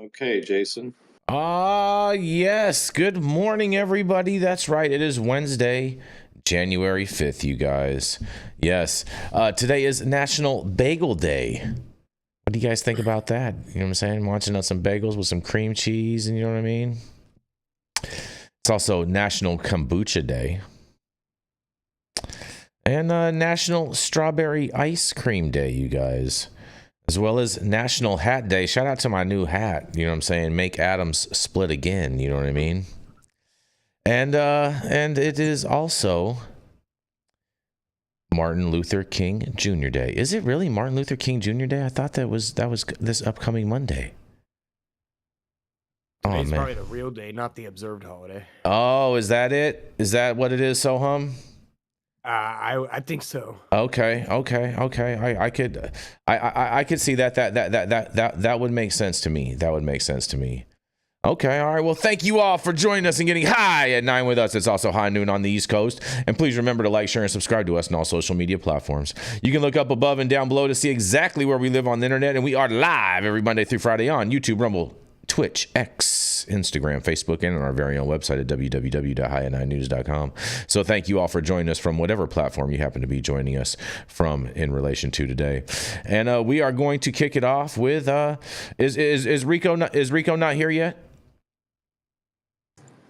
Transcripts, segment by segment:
Okay, Jason. Yes. Good morning, everybody. That's right. It is Wednesday, January 5th, you guys. Yes. Today is National Bagel Day. What do you guys think about that? You know what I'm saying? Watching out some bagels with some cream cheese, and you know what I mean? It's also National Kombucha Day. And National Strawberry Ice Cream Day, you guys. As well as National Hat Day. Shout out to my new hat. You know what I'm saying? Make Adams split again. You know what I mean? And it is also Martin Luther King Jr. Day. Is it really Martin Luther King Jr. Day? I thought that was this upcoming Monday. Oh, it's probably the real day, not the observed holiday. Oh, is that it? Is that what it is, Sohum? I think so. Okay. I could see that would make sense to me. That would make sense to me. Okay, all right. Well, thank you all for joining us and getting high at 9 with us. It's also high noon on the East Coast. And please remember to like, share, and subscribe to us on all social media platforms. You can look up above and down below to see exactly where we live on the internet. And we are live every Monday through Friday on YouTube, Rumble, Twitch, X, Instagram, Facebook, and on our very own website at www.highat9news.com. So thank you all for joining us from whatever platform you happen to be joining us from in relation to today. And we are going to kick it off with is Rico not here yet?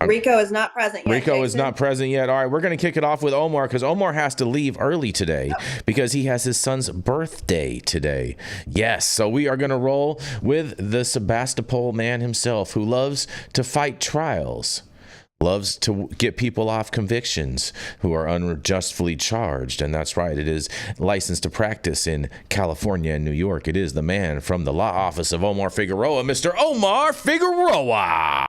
Rico is not present yet. Rico is not present yet. All right, we're going to kick it off with Omar because Omar has to leave early today because he has his son's birthday today. Yes, so we are going to roll with the Sebastopol man himself who loves to fight trials, loves to get people off convictions who are unjustly charged. And that's right, it is licensed to practice in California and New York. It is the man from the law office of Omar Figueroa, Mr. Omar Figueroa.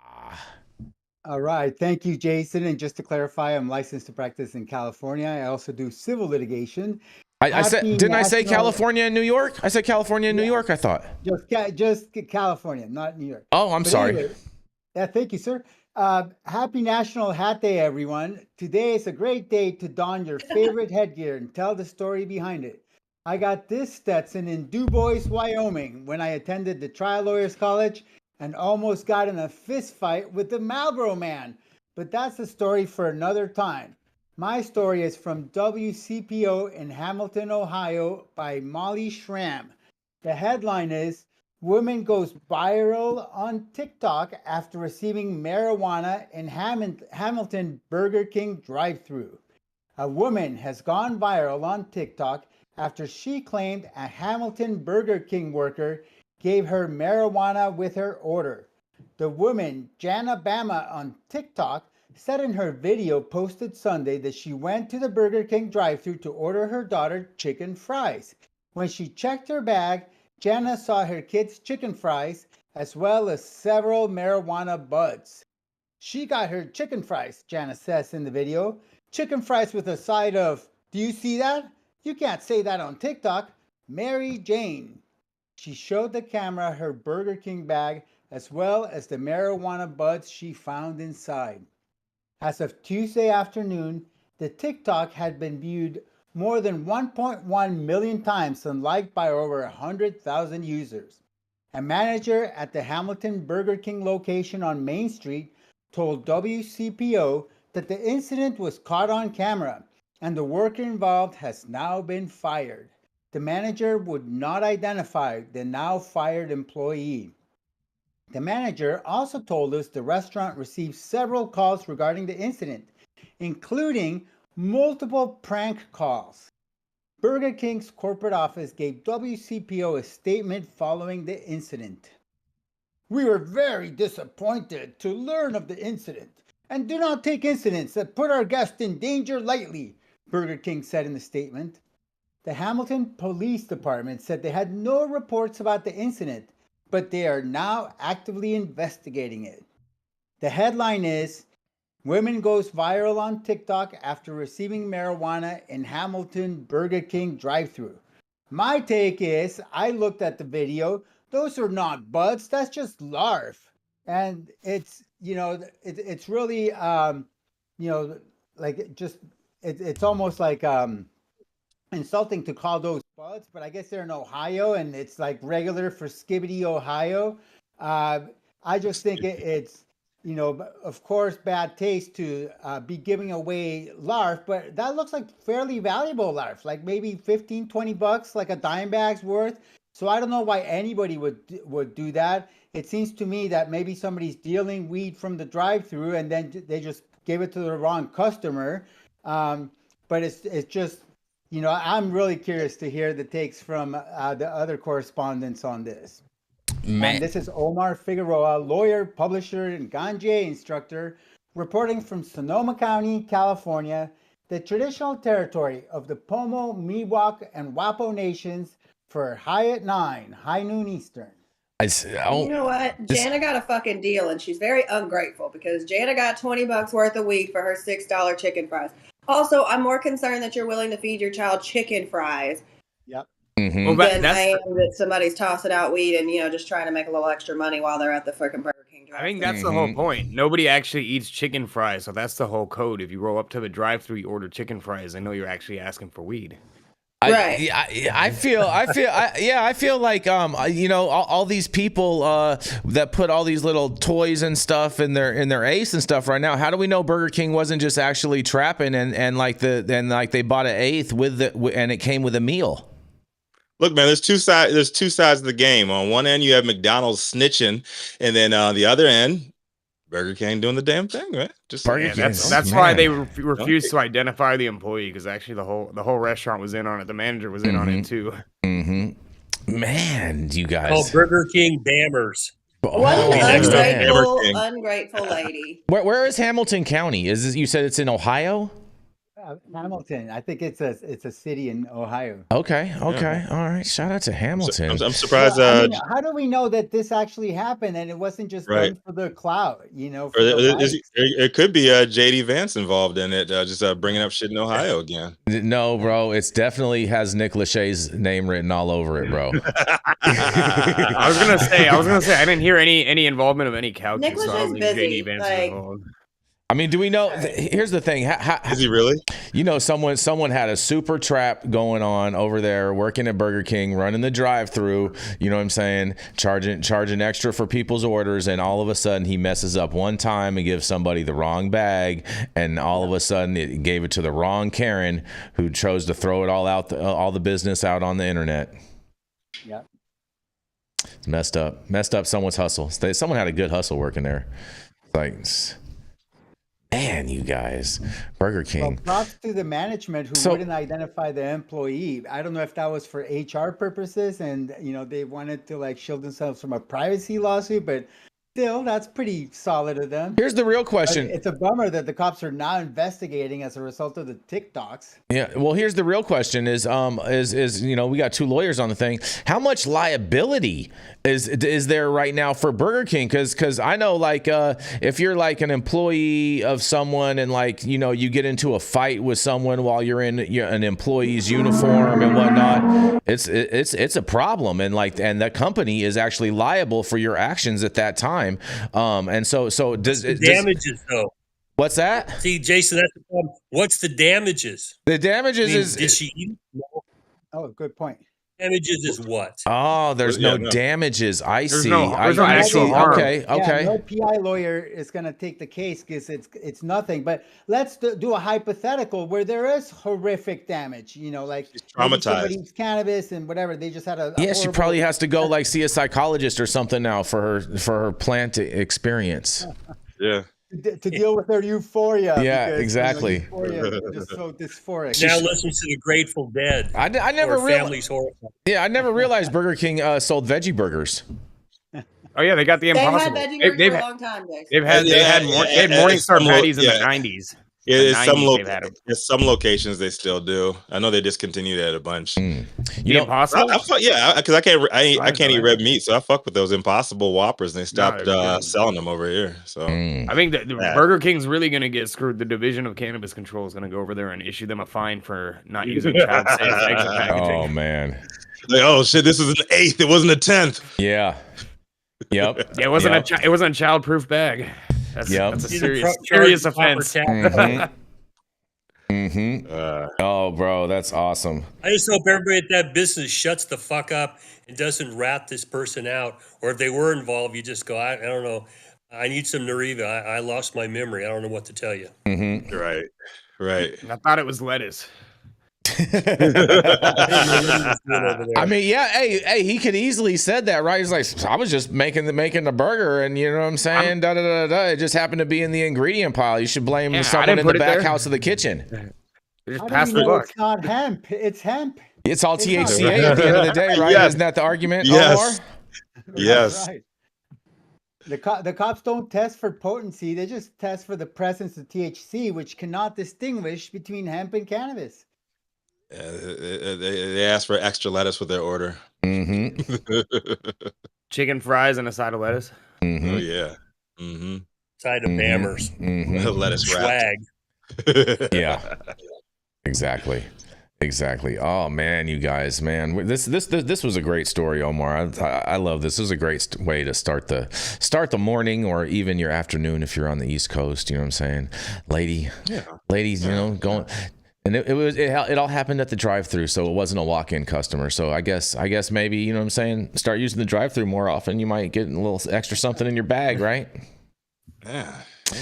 All right. Thank you, Jason. And just to clarify, I'm licensed to practice in California. I also do civil litigation. I say California and New York? I said California and New York, I thought. Just California, not New York. Oh, I'm sorry. Anyway, thank you, sir. Happy National Hat Day, everyone. Today is a great day to don your favorite headgear and tell the story behind it. I got this Stetson in DuBois, Wyoming, when I attended the Trial Lawyers College and almost got in a fist fight with the Marlboro Man. But that's a story for another time. My story is from WCPO in Hamilton, Ohio by Molly Schramm. The headline is, Woman Goes Viral on TikTok After Receiving Marijuana in Hamilton Burger King Drive-Thru. A woman has gone viral on TikTok after she claimed a Hamilton Burger King worker gave her marijuana with her order. The woman, Jana Bama, on TikTok said in her video posted Sunday that she went to the Burger King drive-thru to order her daughter chicken fries. When she checked her bag, Jana saw her kids' chicken fries as well as several marijuana buds. She got her chicken fries, Jana says in the video. Chicken fries with a side of, do you see that? You can't say that on TikTok. Mary Jane. She showed the camera her Burger King bag as well as the marijuana buds she found inside. As of Tuesday afternoon, the TikTok had been viewed more than 1.1 million times and liked by over 100,000 users. A manager at the Hamilton Burger King location on Main Street told WCPO that the incident was caught on camera and the worker involved has now been fired. The manager would not identify the now fired employee. The manager also told us the restaurant received several calls regarding the incident, including multiple prank calls. Burger King's corporate office gave WCPO a statement following the incident. We were very disappointed to learn of the incident and do not take incidents that put our guests in danger lightly, Burger King said in the statement. The Hamilton Police Department said they had no reports about the incident, but they are now actively investigating it. The headline is, Woman Goes Viral on TikTok After Receiving Marijuana in Hamilton Burger King Drive-Thru. My take is, I looked at the video, those are not buds, that's just larf. And it's, it's really, it's almost like, insulting to call those buds, but I guess they're in Ohio and it's like regular for Skibbity, Ohio. I just think it's, of course, bad taste to be giving away larf, but that looks like fairly valuable larf, like maybe 15, 20 bucks, like a dime bag's worth. So I don't know why anybody would do that. It seems to me that maybe somebody's dealing weed from the drive-through and then they just gave it to the wrong customer. But it's just, I'm really curious to hear the takes from the other correspondents on this. Man. And this is Omar Figueroa, lawyer, publisher, and ganja instructor, reporting from Sonoma County, California, the traditional territory of the Pomo, Miwok, and Wapo nations for High at 9, high noon Eastern. You know what? Jana got a fucking deal, and she's very ungrateful because Jana got $20 worth of weed for her $6 chicken fries. Also, I'm more concerned that you're willing to feed your child chicken fries. Yep. Mm-hmm. Well, than I am that somebody's tossing out weed and just trying to make a little extra money while they're at the freaking Burger King drive. I think that's the whole point. Nobody actually eats chicken fries, so that's the whole code. If you roll up to the drive-thru, you order chicken fries. I know you're actually asking for weed. Right. I feel like all these people that put all these little toys and stuff in their ace and stuff right now. How do we know Burger King wasn't just actually trapping and they bought an eighth and it came with a meal? Look, man, there's two sides of the game. On one end, you have McDonald's snitching, and then on the other end, Burger King doing the damn thing, right? Just Burger King. That's why they refused to identify the employee, because actually the whole restaurant was in on it. The manager was in on it too. Mm-hmm. Man, you guys. Oh, Burger King dammers. What an ungrateful lady. Where is Hamilton County? You said it's in Ohio? Hamilton. I think it's a city in Ohio. Okay. All right. Shout out to Hamilton. I'm surprised. How do we know that this actually happened and it wasn't just done for the clout? It could be JD Vance involved in it, just bringing up shit in Ohio again. No, bro. It's definitely has Nick Lachey's name written all over it, bro. I was gonna say. I didn't hear any involvement of any couches. Nick Lachey's busy. JD Vance is involved. I mean, do we know? Here's the thing. Is he really? Someone had a super trap going on over there, working at Burger King, running the drive-through. You know what I'm saying? Charging extra for people's orders, and all of a sudden he messes up one time and gives somebody the wrong bag, and all of a sudden it gave it to the wrong Karen, who chose to throw it all the business out on the internet. Yeah. It's messed up someone's hustle. Someone had a good hustle working there. Man, you guys, Burger King. Well, props to the management who wouldn't identify the employee. I don't know if that was for HR purposes and, they wanted to shield themselves from a privacy lawsuit, but still, that's pretty solid of them. Here's the real question. It's a bummer that the cops are now investigating as a result of the TikToks. Yeah. Well, here's the real question is we got two lawyers on the thing. How much liability is there right now for Burger King? Because I know if you're an employee of someone and you get into a fight with someone while you're in an employee's uniform and whatnot, it's a problem, and the company is actually liable for your actions at that time. And so does damages though? What's that? See, Jason, that's the problem. What's the damages? The damages did she eat? Oh, good point. Damages is what? Oh, there's no damages. I see. There's no actual harm. Okay. No PI lawyer is going to take the case because it's nothing. But let's do a hypothetical where there is horrific damage. She's traumatized. Somebody eats cannabis and whatever. They just had a she probably has to go see a psychologist or something now for her plant experience. Yeah. To deal with their euphoria. Yeah, because, exactly. Euphoria is just so dysphoric. Now listen to the Grateful Dead. I never realized. Horrified. Yeah, I never realized Burger King sold veggie burgers. Oh yeah, they got the Impossible. They've had veggie burgers for a long time, Jason. They had Morningstar patties in the 90s. Yeah, some locations they still do. I know they discontinued that a bunch. Impossible? Because I can't eat red meat, so I fuck with those Impossible Whoppers, and they stopped selling them over here. So I think that Burger King's really going to get screwed. The Division of Cannabis Control is going to go over there and issue them a fine for not using child-safe exit packaging. Oh man! Oh shit! This is an 8th. It wasn't a 10th. Yeah. Yep. It wasn't it wasn't a child-proof bag. That's a serious offense. Oh, bro, that's awesome. I just hope everybody at that business shuts the fuck up and doesn't rat this person out. Or if they were involved, you just go, I don't know. I need some Nariva. I lost my memory. I don't know what to tell you. Right. I thought it was lettuce. I mean, yeah, hey, he could easily said that, right? He's like, I was just making the burger, and you know what I'm saying? Da da da da. It just happened to be in the ingredient pile. You should blame someone in the back house of the kitchen. Just How pass do the you know buck. it's not hemp? It's hemp. It's all It's THCA not- at the end of the day, right? Yes. Isn't that the argument, Yes. Omar? Yes. Right. The cops don't test for potency. They just test for the presence of THC, which cannot distinguish between hemp and cannabis. They asked for extra lettuce with their order. Chicken fries and a side of lettuce. Oh yeah. Side of bammers. Lettuce wrap. Swag. Yeah. Exactly. Oh man, you guys, man, this was a great story, Omar. I love this. This is a great way to start the morning or even your afternoon if you're on the East Coast. You know what I'm saying, ladies, you know, going. And it all happened at the drive-through, so it wasn't a walk-in customer. So I guess maybe, you know what I'm saying, start using the drive-through more often. You might get a little extra something in your bag, right? Yeah.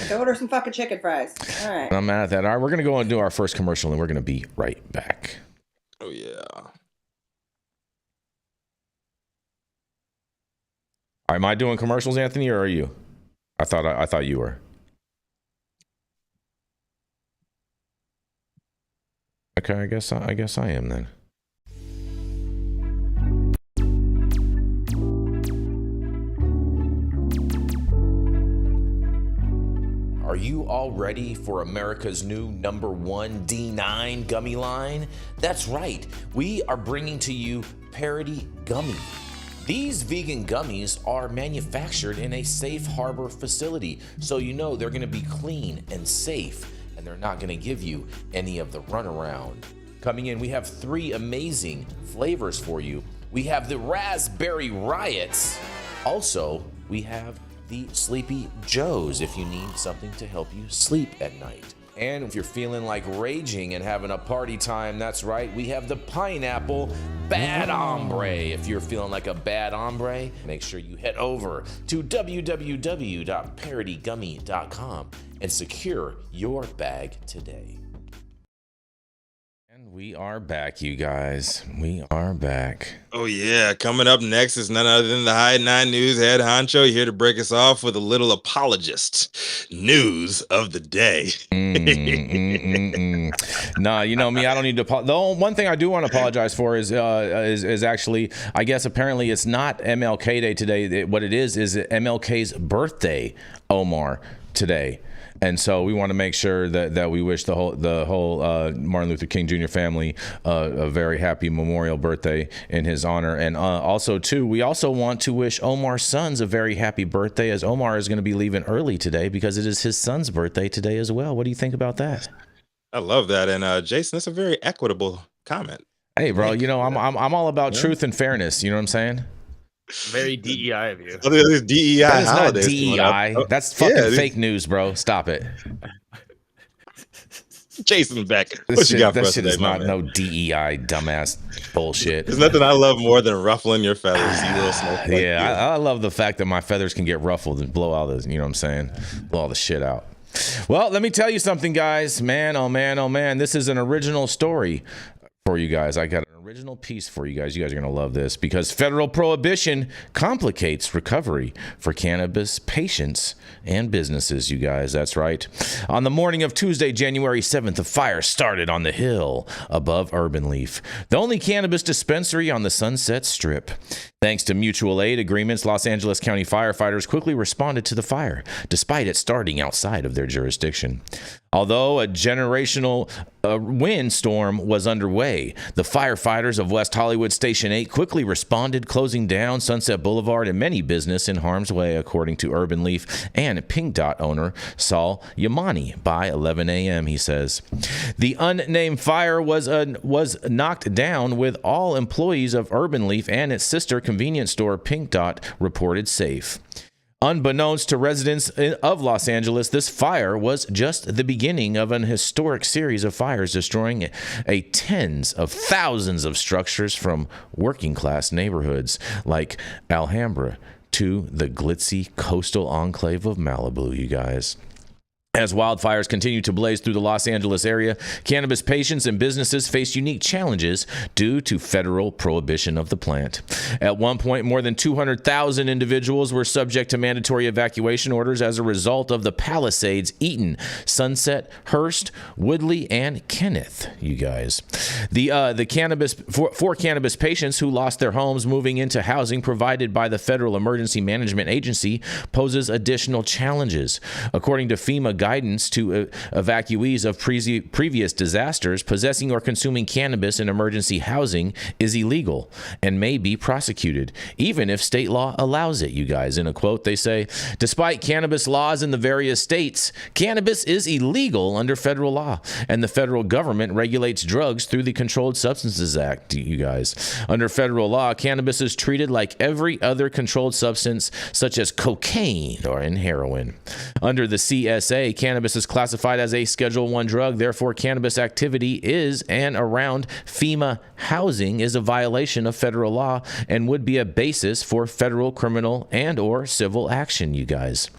Go order some fucking chicken fries. All right. I'm mad at that. All right, we're gonna go and do our first commercial, and we're gonna be right back. Oh yeah. Am I doing commercials, Anthony, or are you? I thought you were. Okay, I guess I am then. Are you all ready for America's new #1 D9 gummy line? That's right, we are bringing to you Parody Gummy. These vegan gummies are manufactured in a safe harbor facility, so you know they're going to be clean and safe, and they're not going to give you any of the runaround. Coming in, we have 3 amazing flavors for you. We have the Raspberry Riots. Also, we have the Sleepy Joes if you need something to help you sleep at night. And if you're feeling like raging and having a party time, that's right, we have the Pineapple Bad Hombre. If you're feeling like a bad hombre, make sure you head over to www.parodygummy.com and secure your bag today. And we are back, you guys. We are back. Oh yeah. Coming up next is none other than the High 9 News head honcho, here to break us off with a little apologist news of the day. Nah, you know me, I don't need to the one thing I do want to apologize for is actually, I guess apparently it's not MLK Day today. What it is MLK's birthday, Omar, today. And so we want to make sure that we wish the whole Martin Luther King Jr. family a very happy memorial birthday in his honor. And also, too, we also want to wish Omar's sons a very happy birthday, as Omar is going to be leaving early today because it is his son's birthday today as well. What do you think about that? I love that. And Jason, that's a very equitable comment. Hey, bro, you know, I'm all about truth and fairness. You know what I'm saying? Very DEI of you. Oh, there's DEI That is not holidays DEI. coming up. That's fucking Yeah, fake news, bro. Stop it. Jason Beck. This What shit, you got for that us shit today, is my not man? no DEI dumbass bullshit. There's nothing I love more than ruffling your feathers, you little snowflake. Yeah, I love the fact that my feathers can get ruffled and blow all the, you know what I'm saying? Blow all the shit out. Well, let me tell you something, guys. Man, oh man, oh man. This is an original story for you guys. I got an original piece for you guys. You guys are going to love this because federal prohibition complicates recovery for cannabis patients and businesses, you guys. That's right. On the morning of Tuesday, January 7th, a fire started on the hill above Urban Leaf, the only cannabis dispensary on the Sunset Strip. Thanks to mutual aid agreements, Los Angeles County firefighters quickly responded to the fire, despite it starting outside of their jurisdiction. Although a generational windstorm was underway, the firefighters of West Hollywood Station 8 quickly responded, closing down Sunset Boulevard and many business in harm's way, according to Urban Leaf and Pink Dot owner Saul Yamani. By 11 a.m., he says. The unnamed fire was knocked down with all employees of Urban Leaf and its sister convenience store Pink Dot reported safe. Unbeknownst to residents of Los Angeles, this fire was just the beginning of an historic series of fires destroying tens of thousands of structures from working class neighborhoods like Alhambra to the glitzy coastal enclave of Malibu, you guys. As wildfires continue to blaze through the Los Angeles area, cannabis patients and businesses face unique challenges due to federal prohibition of the plant. At one point, more than 200,000 individuals were subject to mandatory evacuation orders as a result of the Palisades, Eaton, Sunset, Hearst, Woodley, and Kenneth, you guys. The cannabis for cannabis patients who lost their homes moving into housing provided by the Federal Emergency Management Agency poses additional challenges. According to FEMA guidance to evacuees of previous disasters, possessing or consuming cannabis in emergency housing is illegal and may be prosecuted, even if state law allows it, you guys. In a quote, they say, despite cannabis laws in the various states, cannabis is illegal under federal law, and the federal government regulates drugs through the Controlled Substances Act, you guys. Under federal law, cannabis is treated like every other controlled substance, such as cocaine or heroin. Under the CSA, cannabis is classified as a Schedule I drug. Therefore, cannabis activity is and around FEMA housing is a violation of federal law and would be a basis for federal criminal and or civil action, you guys.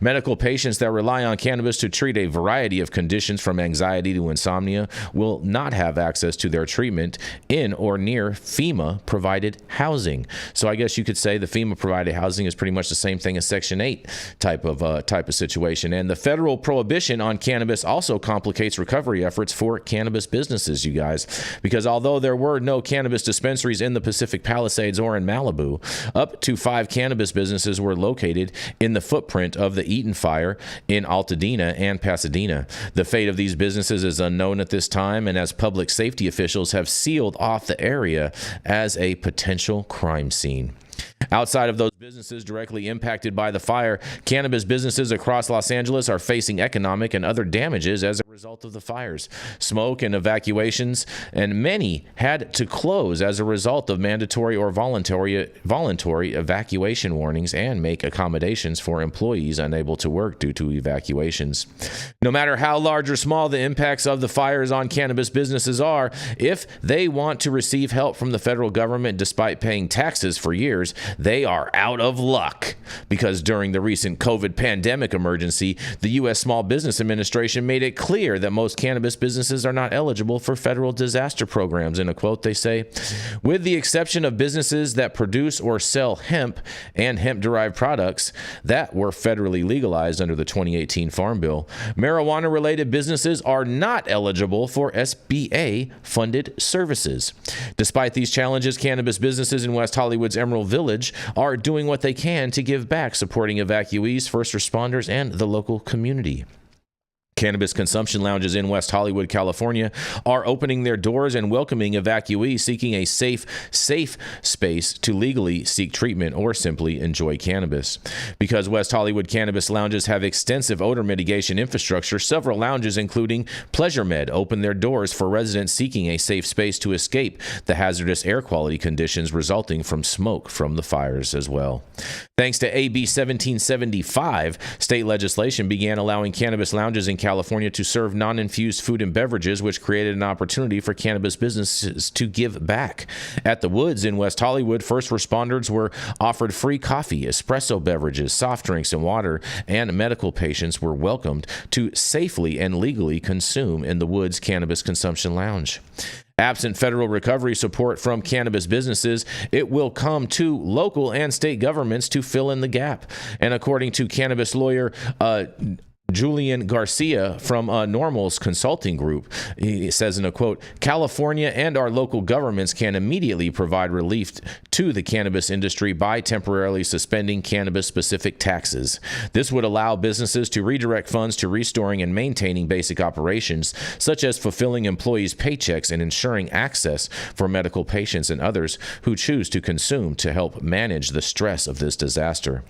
Medical patients that rely on cannabis to treat a variety of conditions from anxiety to insomnia will not have access to their treatment in or near FEMA provided housing. So I guess you could say the FEMA provided housing is pretty much the same thing as Section 8 type of situation. And the federal prohibition on cannabis also complicates recovery efforts for cannabis businesses, you guys, because although there were no cannabis dispensaries in the Pacific Palisades or in Malibu, up to 5 cannabis businesses were located in the footprint of the Eaton fire in Altadena and Pasadena. The fate of these businesses is unknown at this time, and as public safety officials have sealed off the area as a potential crime scene. Outside of those businesses directly impacted by the fire, cannabis businesses across Los Angeles are facing economic and other damages as a result of the fires. Smoke and evacuations, and many had to close as a result of mandatory or voluntary evacuation warnings and make accommodations for employees unable to work due to evacuations. No matter how large or small the impacts of the fires on cannabis businesses are, if they want to receive help from the federal government despite paying taxes for years, they are out of luck, because during the recent COVID pandemic emergency, the U.S. Small Business Administration made it clear that most cannabis businesses are not eligible for federal disaster programs. In a quote, they say, with the exception of businesses that produce or sell hemp and hemp-derived products that were federally legalized under the 2018 Farm Bill, marijuana-related businesses are not eligible for SBA-funded services. Despite these challenges, cannabis businesses in West Hollywood's Emerald Village are doing what they can to give back, supporting evacuees, first responders, and the local community. Cannabis consumption lounges in West Hollywood, California, are opening their doors and welcoming evacuees seeking a safe space to legally seek treatment or simply enjoy cannabis. Because West Hollywood cannabis lounges have extensive odor mitigation infrastructure, several lounges, including Pleasure Med, open their doors for residents seeking a safe space to escape the hazardous air quality conditions resulting from smoke from the fires as well. Thanks to AB 1775, state legislation began allowing cannabis lounges in California to serve non-infused food and beverages, which created an opportunity for cannabis businesses to give back. At the Woods in West Hollywood, first responders were offered free coffee, espresso beverages, soft drinks, and water, and medical patients were welcomed to safely and legally consume in the Woods Cannabis Consumption Lounge. Absent federal recovery support from cannabis businesses, it will come to local and state governments to fill in the gap. And according to cannabis lawyer Julian Garcia from Normal's Consulting Group, he says in a quote, California and our local governments can immediately provide relief to the cannabis industry by temporarily suspending cannabis-specific taxes. This would allow businesses to redirect funds to restoring and maintaining basic operations, such as fulfilling employees' paychecks and ensuring access for medical patients and others who choose to consume to help manage the stress of this disaster.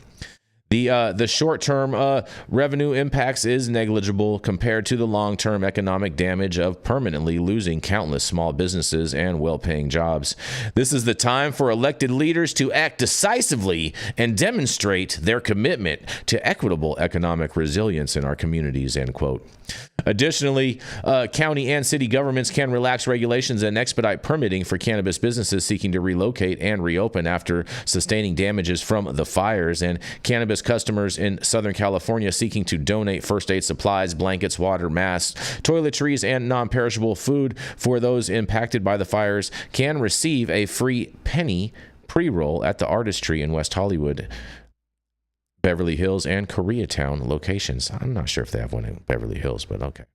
The short-term revenue impacts is negligible compared to the long-term economic damage of permanently losing countless small businesses and well-paying jobs. This is the time for elected leaders to act decisively and demonstrate their commitment to equitable economic resilience in our communities, end quote. Additionally, county and city governments can relax regulations and expedite permitting for cannabis businesses seeking to relocate and reopen after sustaining damages from the fires, and cannabis customers in Southern California seeking to donate first aid supplies, blankets, water, masks, toiletries, and non-perishable food for those impacted by the fires can receive a free penny pre-roll at the Artistry in West Hollywood, Beverly Hills, and Koreatown locations. I'm not sure if they have one in Beverly Hills, but okay.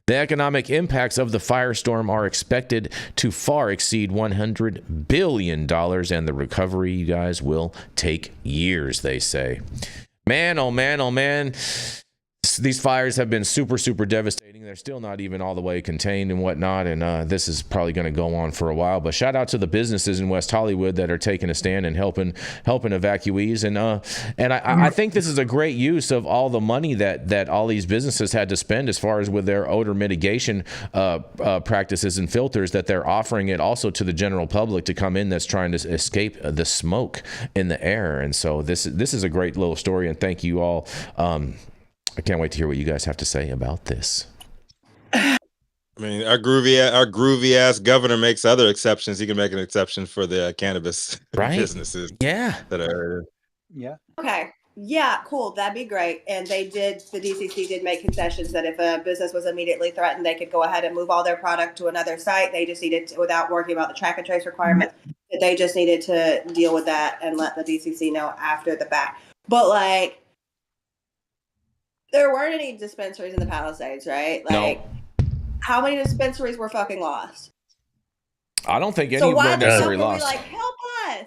The economic impacts of the firestorm are expected to far exceed $100 billion, and the recovery, you guys, will take years, they say. Man, oh man, oh man. These fires have been super, super devastating. They're still not even all the way contained and whatnot, and this is probably going to go on for a while. But shout out to the businesses in West Hollywood that are taking a stand and helping evacuees. And I think this is a great use of all the money that all these businesses had to spend as far as with their odor mitigation practices and filters, that they're offering it also to the general public to come in that's trying to escape the smoke in the air. And so this is a great little story, and thank you all. I can't wait to hear what you guys have to say about this. I mean, our groovy ass governor makes other exceptions. He can make an exception for the cannabis businesses. Yeah. That are. Yeah. Okay. Yeah, cool. That'd be great. And the DCC did make concessions that if a business was immediately threatened, they could go ahead and move all their product to another site. They just needed to, without worrying about the track and trace requirements, that they just needed to deal with that and let the DCC know after the fact. But like, there weren't any dispensaries in the Palisades, right? Like, how many dispensaries were fucking lost? I don't think any were necessarily lost. Like, help us.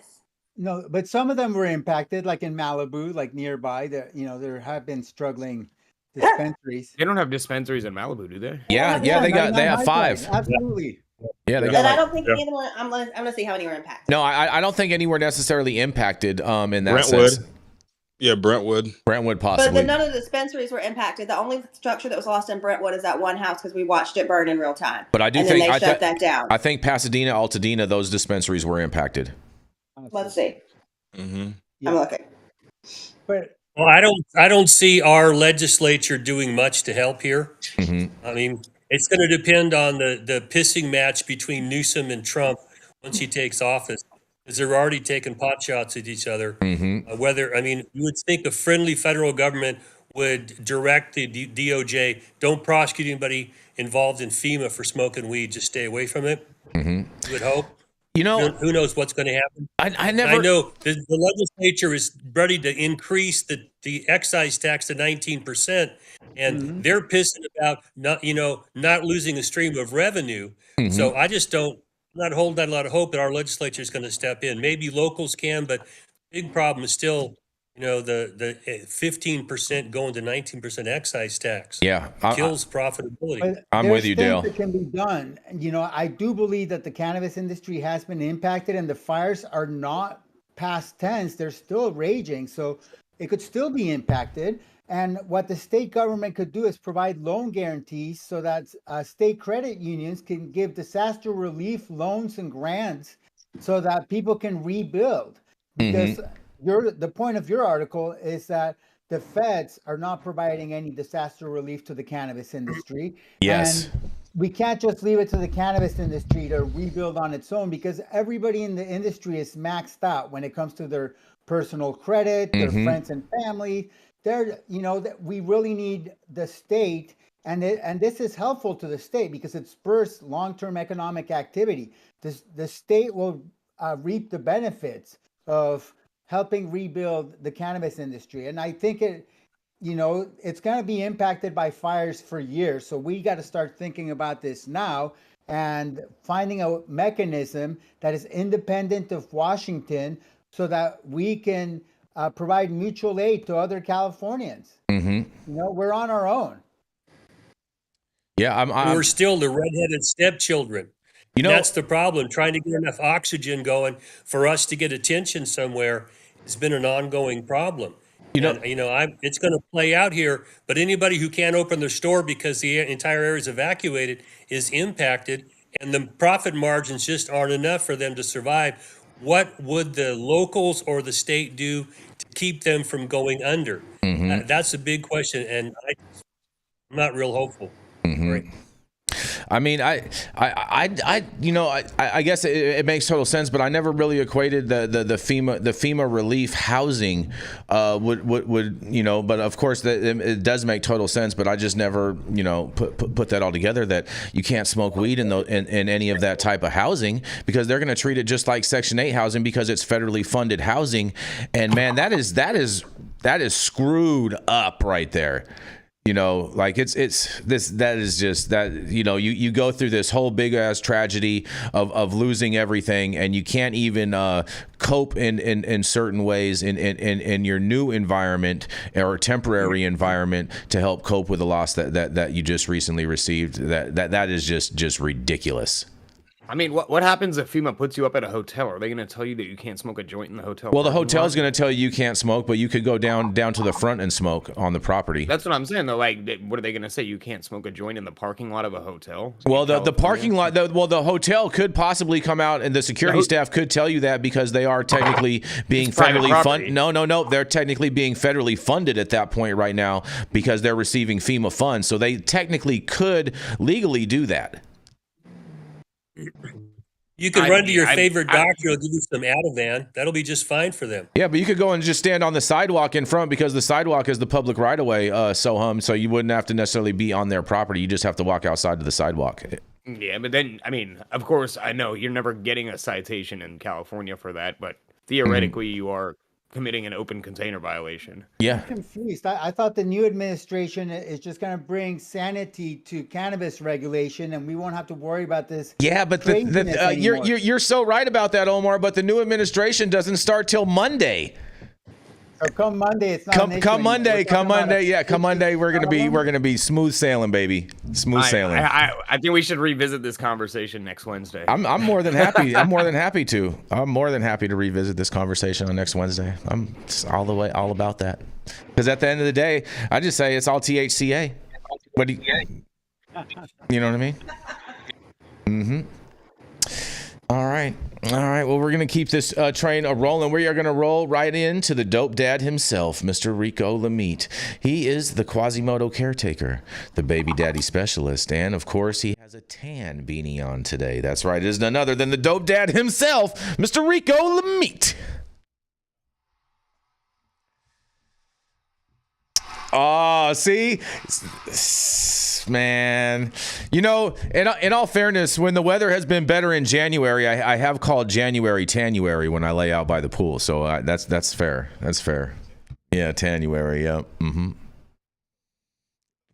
No, but some of them were impacted, like in Malibu, like nearby. There have been struggling dispensaries. They don't have dispensaries in Malibu, do they? Yeah, they have 5. Absolutely. Yeah, they got. And I don't think any of them. I'm gonna see how many were impacted. No, I don't think any were necessarily impacted. In that Brentwood. sense. Yeah, Brentwood possibly. But then none of the dispensaries were impacted. The only structure that was lost in Brentwood is that one house because we watched it burn in real time. But I do think they shut that down. I think Pasadena, Altadena, those dispensaries were impacted. Let's see. Mm-hmm. I'm looking. But well, I don't see our legislature doing much to help here. Mm-hmm. I mean, it's going to depend on the pissing match between Newsom and Trump once he takes office. Because they're already taking pot shots at each other. Mm-hmm. You would think a friendly federal government would direct the DOJ, don't prosecute anybody involved in FEMA for smoking weed, just stay away from it. Mm-hmm. You would hope. Who knows what's going to happen? I know the legislature is ready to increase the excise tax to 19%, and they're pissing about not losing a stream of revenue. Mm-hmm. So I just don't. Not holding that a lot of hope that our legislature is going to step in. Maybe locals can, but big problem is still, the 15% going to 19% excise tax. Yeah, kills profitability. But I'm with you, Dale. It can be done. I do believe that the cannabis industry has been impacted, and the fires are not past tense. They're still raging, so it could still be impacted. And what the state government could do is provide loan guarantees so that state credit unions can give disaster relief loans and grants so that people can rebuild. Because the point of your article is that the feds are not providing any disaster relief to the cannabis industry. Yes. And we can't just leave it to the cannabis industry to rebuild on its own, because everybody in the industry is maxed out when it comes to their personal credit, their friends and family. We really need the state, and this is helpful to the state because it spurs long-term economic activity. The state will reap the benefits of helping rebuild the cannabis industry, and I think it's going to be impacted by fires for years. So we got to start thinking about this now and finding a mechanism that is independent of Washington, so that we can provide mutual aid to other Californians. We're on our own. Yeah, we're still the redheaded stepchildren. That's the problem. Trying to get enough oxygen going for us to get attention somewhere has been an ongoing problem. It's going to play out here. But anybody who can't open their store because the entire area is evacuated is impacted, and the profit margins just aren't enough for them to survive. What would the locals or the state do to keep them from going under? That's a big question, and I'm not real hopeful. Right. I mean, I guess it makes total sense, but I never really equated the FEMA relief housing would but of course it does make total sense, but I just never put that all together, that you can't smoke weed in any of that type of housing, because they're going to treat it just like Section 8 housing, because it's federally funded housing, and man, that is screwed up right there. Like that is just that, you go through this whole big ass tragedy of losing everything, and you can't even cope in certain ways in your new environment or temporary environment to help cope with the loss that you just recently received. That is just ridiculous. I mean, what happens if FEMA puts you up at a hotel? Are they going to tell you that you can't smoke a joint in the hotel? Well, the hotel's going to tell you can't smoke, but you could go down to the front and smoke on the property. That's what I'm saying, though. Like, what are they going to say? You can't smoke a joint in the parking lot of a hotel? Well, the parking lot, the hotel could possibly come out, and the security staff could tell you that, because they are technically being federally funded. No, they're technically being federally funded at that point right now, because they're receiving FEMA funds, so they technically could legally do that. You can run to your favorite doctor. He'll give you some Ativan. That'll be just fine for them. Yeah, but you could go and just stand on the sidewalk in front, because the sidewalk is the public right-of-way, Sohum, so you wouldn't have to necessarily be on their property. You just have to walk outside to the sidewalk. Yeah, but then, I mean, of course, I know you're never getting a citation in California for that, but theoretically you are committing an open container violation. Yeah. I'm confused. I thought the new administration is just going to bring sanity to cannabis regulation, and we won't have to worry about this. Yeah, but you're so right about that, Omar. But the new administration doesn't start till Monday. So come Monday, it's not come Monday. Yeah, come Monday. We're gonna be smooth sailing, baby. Smooth sailing. I think we should revisit this conversation next Wednesday. I'm more than happy. I'm more than happy to revisit this conversation on next Wednesday. I'm all about that. Because at the end of the day, I just say it's all THCA. What do you know what I mean? Mm-hmm. All right. Well, we're going to keep this train rolling. We are going to roll right into the dope dad himself, Mr. Rico Lamitte. He is the Quasimodo caretaker, the baby daddy specialist, and, of course, he has a tan beanie on today. That's right. It is none other than the dope dad himself, Mr. Rico Lamitte. Oh, see? Man, in all fairness, when the weather has been better in January, I have called January Tanuary when I lay out by the pool. So that's fair. That's fair. Yeah, Tanuary. Yeah. Mm-hmm.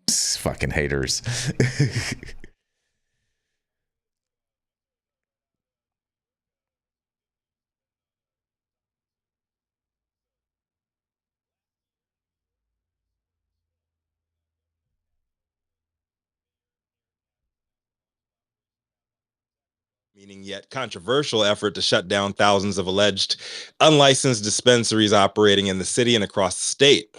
Fucking haters. Meaning yet controversial effort to shut down thousands of alleged unlicensed dispensaries operating in the city and across the state.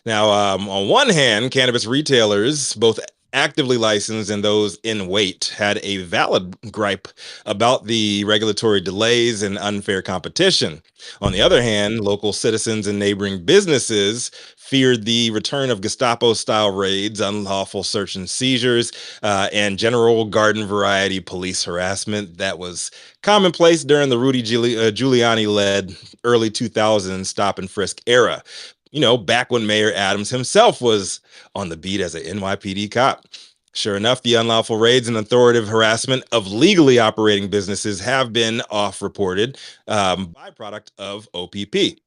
Now, on one hand, cannabis retailers, both actively licensed and those in wait, had a valid gripe about the regulatory delays and unfair competition. On the other hand, local citizens and neighboring businesses feared the return of Gestapo-style raids, unlawful search and seizures, and general garden variety police harassment that was commonplace during the Rudy Giuliani-led early 2000s stop and frisk era. Back when Mayor Adams himself was on the beat as an NYPD cop. Sure enough, the unlawful raids and authoritative harassment of legally operating businesses have been off-reported, byproduct of OPP.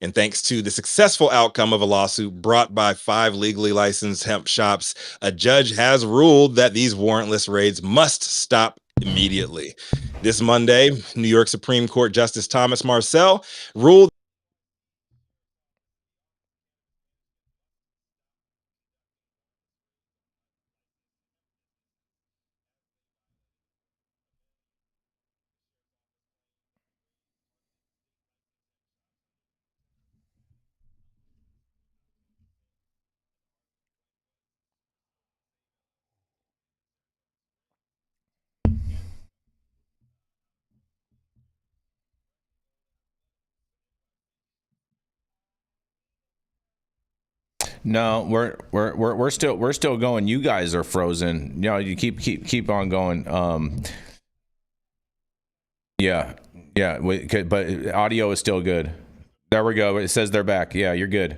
And thanks to the successful outcome of a lawsuit brought by 5 legally licensed hemp shops, a judge has ruled that these warrantless raids must stop immediately. This Monday, New York Supreme Court Justice Thomas Marcel ruled No, we're still going. You guys are frozen. You know, you keep on going. Yeah, but audio is still good. There we go. It says they're back. Yeah, you're good.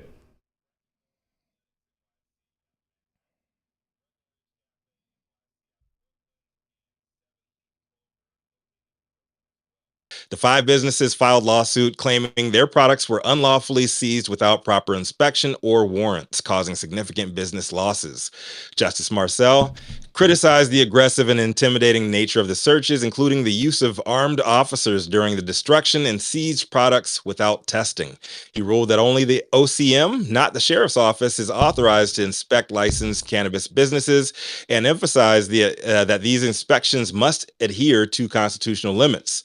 The 5 businesses filed lawsuit claiming their products were unlawfully seized without proper inspection or warrants, causing significant business losses. Justice Marcel criticized the aggressive and intimidating nature of the searches, including the use of armed officers during the destruction and seized products without testing. He ruled that only the OCM, not the sheriff's office, is authorized to inspect licensed cannabis businesses, and emphasized that these inspections must adhere to constitutional limits.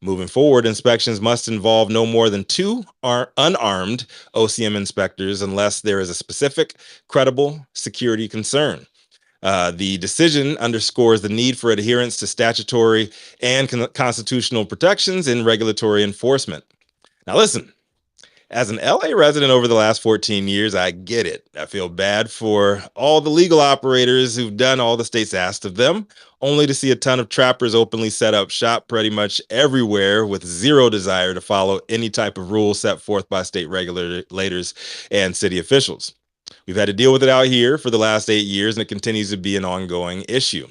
Moving forward, inspections must involve no more than 2 unarmed OCM inspectors unless there is a specific, credible security concern. The decision underscores the need for adherence to statutory and constitutional protections in regulatory enforcement. Now, listen. As an LA resident over the last 14 years, I get it. I feel bad for all the legal operators who've done all the states asked of them, only to see a ton of trappers openly set up shop pretty much everywhere with zero desire to follow any type of rules set forth by state regulators and city officials. We've had to deal with it out here for the last 8 years, and it continues to be an ongoing issue.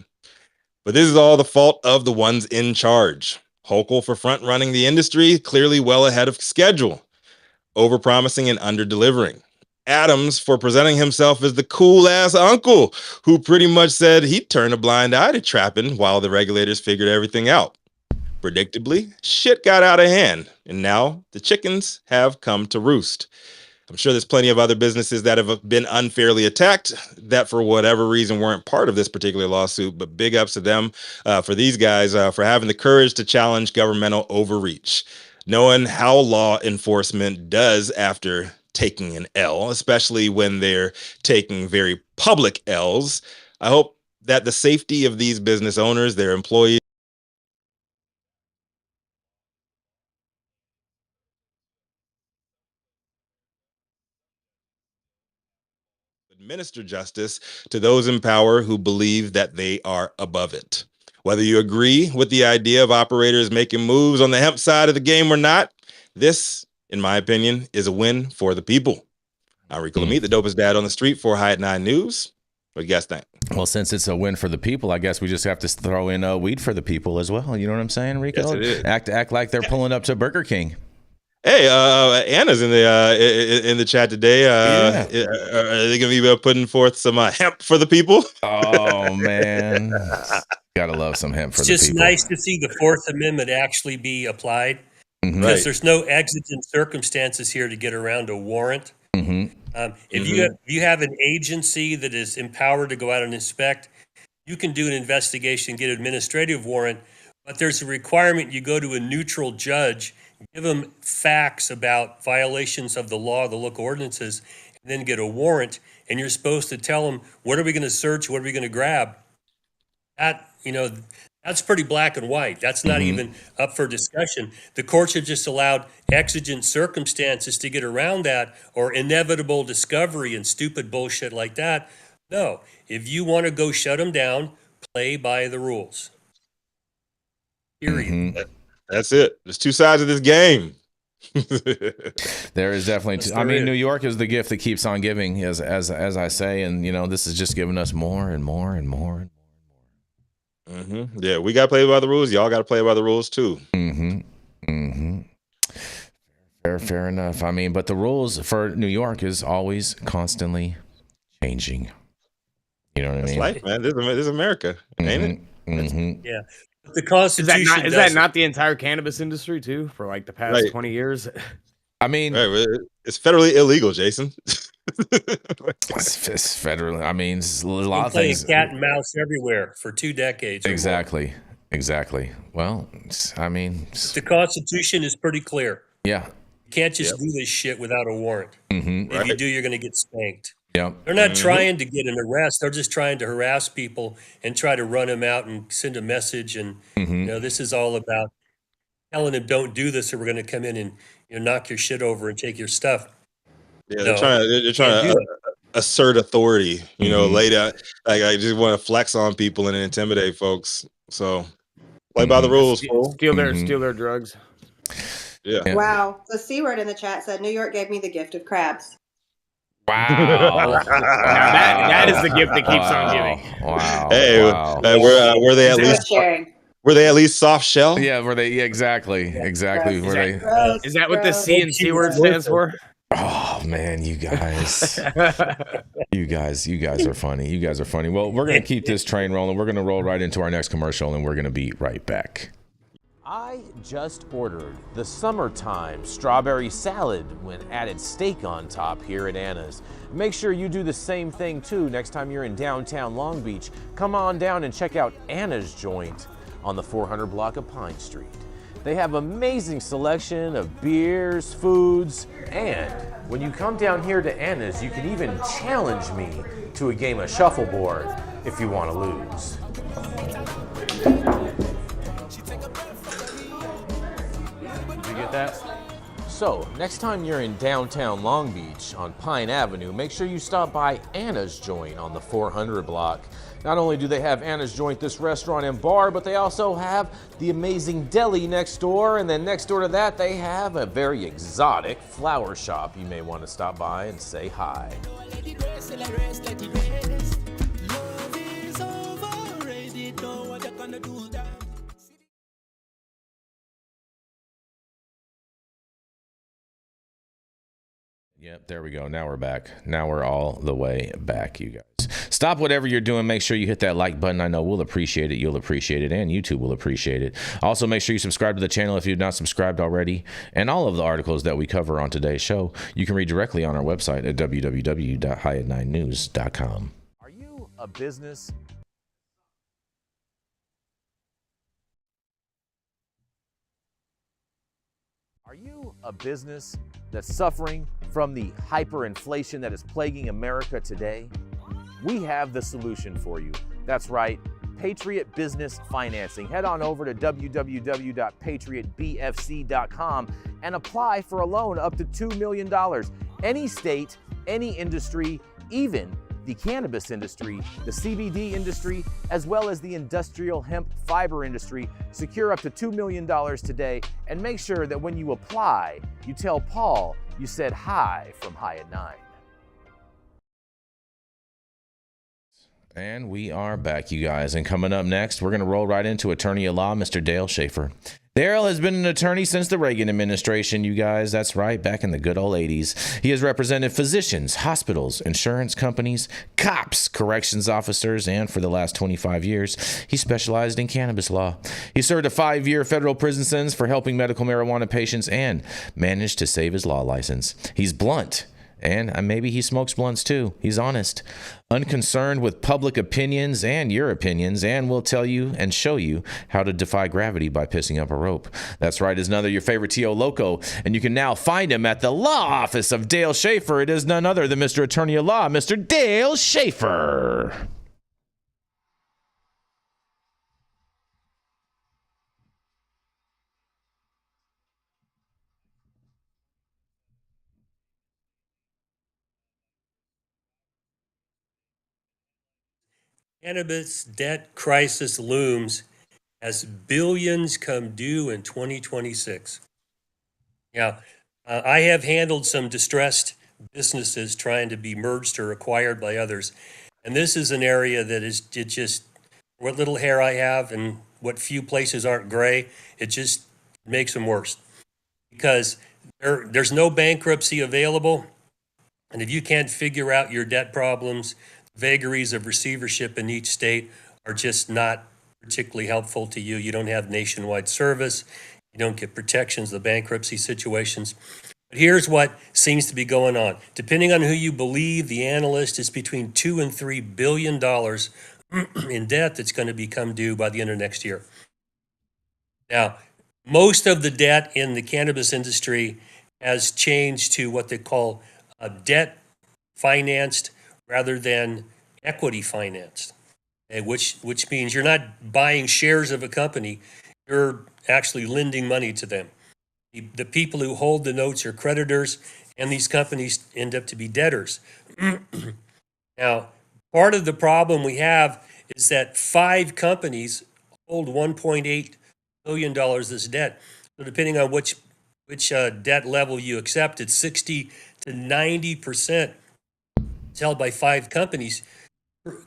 But this is all the fault of the ones in charge. Hochul for front running the industry, clearly well ahead of schedule. Overpromising and under-delivering. Adams for presenting himself as the cool-ass uncle who pretty much said he'd turn a blind eye to trapping while the regulators figured everything out. Predictably, shit got out of hand, and now the chickens have come to roost. I'm sure there's plenty of other businesses that have been unfairly attacked that for whatever reason weren't part of this particular lawsuit, but big ups to them for these guys for having the courage to challenge governmental overreach. Knowing how law enforcement does after taking an L, especially when they're taking very public L's, I hope that the safety of these business owners, their employees, administer justice to those in power who believe that they are above it. Whether you agree with the idea of operators making moves on the hemp side of the game or not, this, in my opinion, is a win for the people. I'm Rico Lamitte, the dopest dad on the street for High at 9 News. What do you guys think? Well, since it's a win for the people, I guess we just have to throw in weed for the people as well. You know what I'm saying, Rico? Yes, it is. Act like they're pulling up to Burger King. Hey, Anna's in the chat today. Are they going to be putting forth some hemp for the people? Oh man, gotta love some hemp for the people. It's just nice to see the Fourth Amendment actually be applied, because there's no exigent circumstances here to get around a warrant. If you have an agency that is empowered to go out and inspect, you can do an investigation, get an administrative warrant, but there's a requirement you go to a neutral judge, give them facts about violations of the law, the local ordinances, and then get a warrant, and you're supposed to tell them, what are we going to search, what are we going to grab? That's pretty black and white. That's not even up for discussion. The courts have just allowed exigent circumstances to get around that, or inevitable discovery and stupid bullshit like that. No, if you want to go shut them down, play by the rules. Period. That's it. There's 2 sides of this game. There is definitely. I mean, New York is the gift that keeps on giving, as I say, and this is just giving us more and more and more. Yeah, we got to play by the rules. Y'all got to play by the rules too. Fair enough. I mean, but the rules for New York is always constantly changing. You know what I mean? Life, man. This is America, ain't it? Yeah. The Constitution is that not the entire cannabis industry too for like the past 20 years? I mean, it's federally illegal, Jason. It's federally. I mean, a lot of things. Cat and mouse everywhere for 2 decades. Exactly. Well, I mean, the Constitution is pretty clear. Yeah. You can't just do this shit without a warrant. If you do, you're going to get spanked. Yep. They're not trying to get an arrest. They're just trying to harass people and try to run them out and send a message. And this is all about telling them, don't do this, or we're going to come in and knock your shit over and take your stuff. Yeah, they're trying assert authority, you know, Mhm. lay that, like I just want to flex on people and intimidate folks. So play by the rules, fool. Steal their drugs. Yeah. Wow. The C word in the chat said New York gave me the gift of crabs. Wow. Now that is the gift that keeps on giving. Wow. Hey, Wow. were they at Gross least sharing. soft shell? Yeah, were they? Yeah, exactly. Exactly. Gross. Were they? Gross. Is that what the gross, C and C word gross. stands for? Oh man, you guys. You guys are funny. You guys are funny. Well, we're going to keep this train rolling. We're going to roll right into our next commercial, and we're going to be right back. I just ordered the summertime strawberry salad when added steak on top here at Anna's. Make sure you do the same thing too next time you're in downtown Long Beach. Come on down and check out Anna's joint on the 400 block of Pine Street. They have amazing selection of beers, foods, and when you come down here to Anna's, you can even challenge me to a game of shuffleboard if you want to lose. Did you get that? So, next time you're in downtown Long Beach on Pine Avenue, make sure you stop by Anna's Joint on the 400 block. Not only do they have Anna's Joint, this restaurant and bar, but they also have the amazing deli next door, and then next door to that they have a very exotic flower shop. You may want to stop by and say hi. Yep, there we go. Now we're back. Now we're all the way back, you guys. Stop whatever you're doing. Make sure you hit that like button. I know we'll appreciate it. You'll appreciate it. And YouTube will appreciate it. Also, make sure you subscribe to the channel if you've not subscribed already. And all of the articles that we cover on today's show, you can read directly on our website at www.highat9news.com. Are you a business? Are you a business that's suffering from the hyperinflation that is plaguing America today? We have the solution for you. That's right, Patriot Business Financing. Head on over to www.patriotbfc.com and apply for a loan up to $2 million. Any state, any industry, even the cannabis industry, the CBD industry, as well as the industrial hemp fiber industry. Secure up to $2 million today, and make sure that when you apply, you tell Paul you said hi from High at 9. And we are back, you guys. And coming up next, we're going to roll right into attorney at law, Mr. Dale Schafer. Dale has been an attorney since the Reagan administration, you guys. That's right, back in the good old 80s. He has represented physicians, hospitals, insurance companies, cops, corrections officers, and for the last 25 years, he specialized in cannabis law. He served a 5-year federal prison sentence for helping medical marijuana patients and managed to save his law license. He's blunt. And maybe he smokes blunts too. He's honest, unconcerned with public opinions and your opinions, and will tell you and show you how to defy gravity by pissing up a rope. That's right, is none other your favorite T.O. Loco, and you can now find him at the law office of Dale Schafer. It is none other than Mr. Attorney at Law, Mr. Dale Schafer. Cannabis debt crisis looms as billions come due in 2026. Now, I have handled some distressed businesses trying to be merged or acquired by others. And this is an area that is just what little hair I have and what few places aren't gray, it just makes them worse. Because there's no bankruptcy available. And if you can't figure out your debt problems, vagaries of receivership in each state are just not particularly helpful to you. You don't have nationwide service. You don't get protections of the bankruptcy situations. But here's what seems to be going on. Depending on who you believe, the analyst, is between $2 and $3 billion in debt that's going to become due by the end of next year. Now, most of the debt in the cannabis industry has changed to what they call debt financed rather than equity financed, which means you're not buying shares of a company, you're actually lending money to them. The people who hold the notes are creditors, and these companies end up to be debtors. Now, part of the problem we have is that 5 companies hold $1.8 billion as debt. So depending on which debt level you accept, it's 60 to 90%. It's held by 5 companies: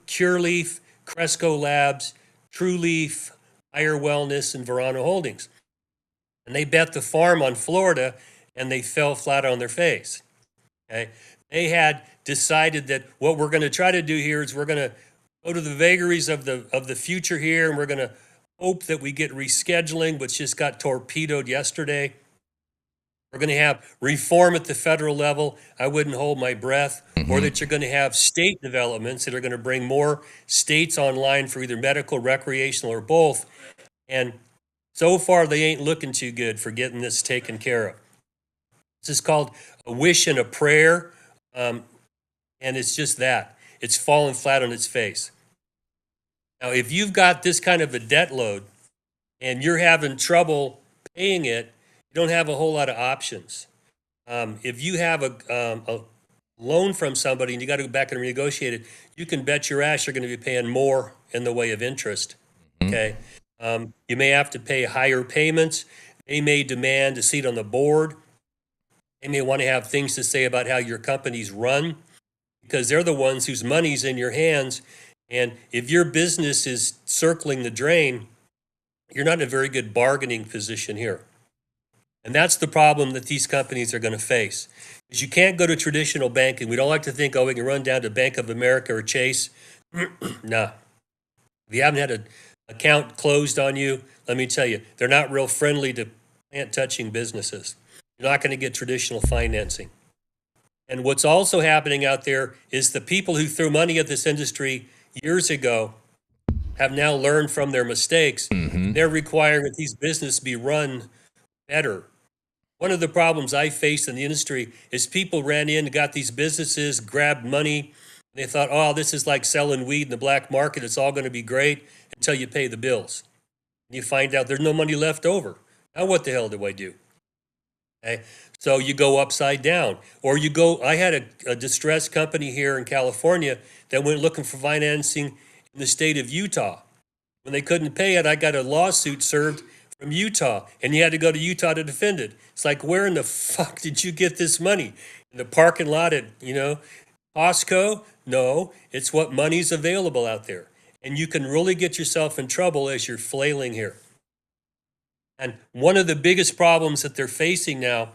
Cureleaf, Cresco Labs, TrueLeaf, Higher Wellness, and Verano Holdings. And they bet the farm on Florida, and they fell flat on their face. Okay, they had decided that what we're going to try to do here is we're going to go to the vagaries of the future here, and we're going to hope that we get rescheduling, which just got torpedoed yesterday. We're going to have reform at the federal level. I wouldn't hold my breath. Or that you're going to have state developments that are going to bring more states online for either medical, recreational, or both. And so far, they ain't looking too good for getting this taken care of. This is called a wish and a prayer, and it's just that. It's fallen flat on its face. Now, if you've got this kind of a debt load and you're having trouble paying it, you don't have a whole lot of options. If you have a loan from somebody and you got to go back and renegotiate it, you can bet your ass you're going to be paying more in the way of interest. Okay. You may have to pay higher payments. They may demand a seat on the board. They may want to have things to say about how your company's run, because they're the ones whose money's in your hands. And if your business is circling the drain, you're not in a very good bargaining position here. And that's the problem that these companies are going to face. Is you can't go to traditional banking. We don't like to think, oh, we can run down to Bank of America or Chase. Nah. If you haven't had an account closed on you, let me tell you, they're not real friendly to plant-touching businesses. You're not going to get traditional financing. And what's also happening out there is the people who threw money at this industry years ago have now learned from their mistakes. They're requiring that these businesses be run better. One of the problems I faced in the industry is people ran in, got these businesses, grabbed money, and they thought, oh, this is like selling weed in the black market. It's all going to be great until you pay the bills. And you find out there's no money left over. Now what the hell do I do? Okay. So you go upside down. Or you go, I had a distressed company here in California that went looking for financing in the state of Utah. When they couldn't pay it, I got a lawsuit served from Utah, and you had to go to Utah to defend it. It's like, where in the fuck did you get this money? In the parking lot at, Costco? No, it's what money's available out there. And you can really get yourself in trouble as you're flailing here. And one of the biggest problems that they're facing now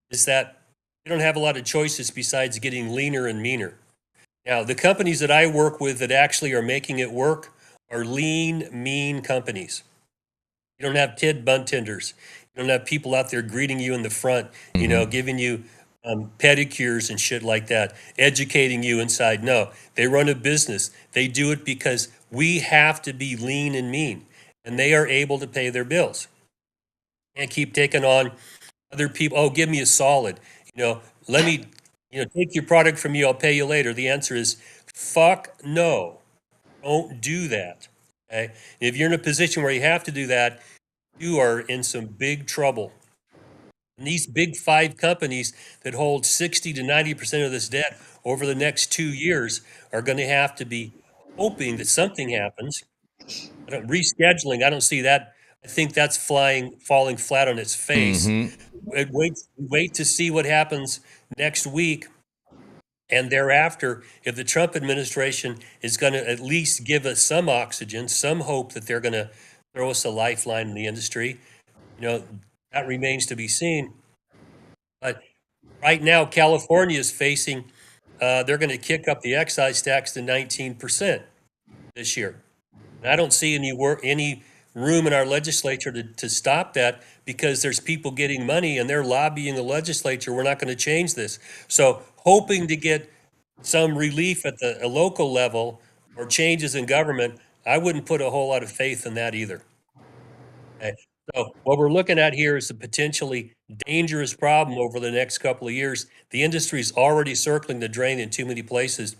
is that they don't have a lot of choices besides getting leaner and meaner. Now, the companies that I work with that actually are making it work are lean, mean companies. You don't have bunt tenders. You don't have people out there greeting you in the front, giving you pedicures and shit like that, educating you inside. No, they run a business. They do it because we have to be lean and mean, and they are able to pay their bills. And keep taking on other people. Oh, give me a solid. Let me, take your product from you. I'll pay you later. The answer is fuck no. Don't do that. Okay. If you're in a position where you have to do that, you are in some big trouble. And these big 5 companies that hold 60 to 90% of this debt over the next 2 years are going to have to be hoping that something happens. Rescheduling, I don't see that. I think that's falling flat on its face. Wait to see what happens next week and thereafter. If the Trump administration is going to at least give us some oxygen, some hope that they're going to throw us a lifeline in the industry, that remains to be seen. But right now, California is facing, they're going to kick up the excise tax to 19% this year. And I don't see any room in our legislature to stop that, because there's people getting money and they're lobbying the legislature. We're not going to change this. So hoping to get some relief at the local level or changes in government, I wouldn't put a whole lot of faith in that either. Okay. So what we're looking at here is a potentially dangerous problem over the next couple of years. The industry is already circling the drain in too many places.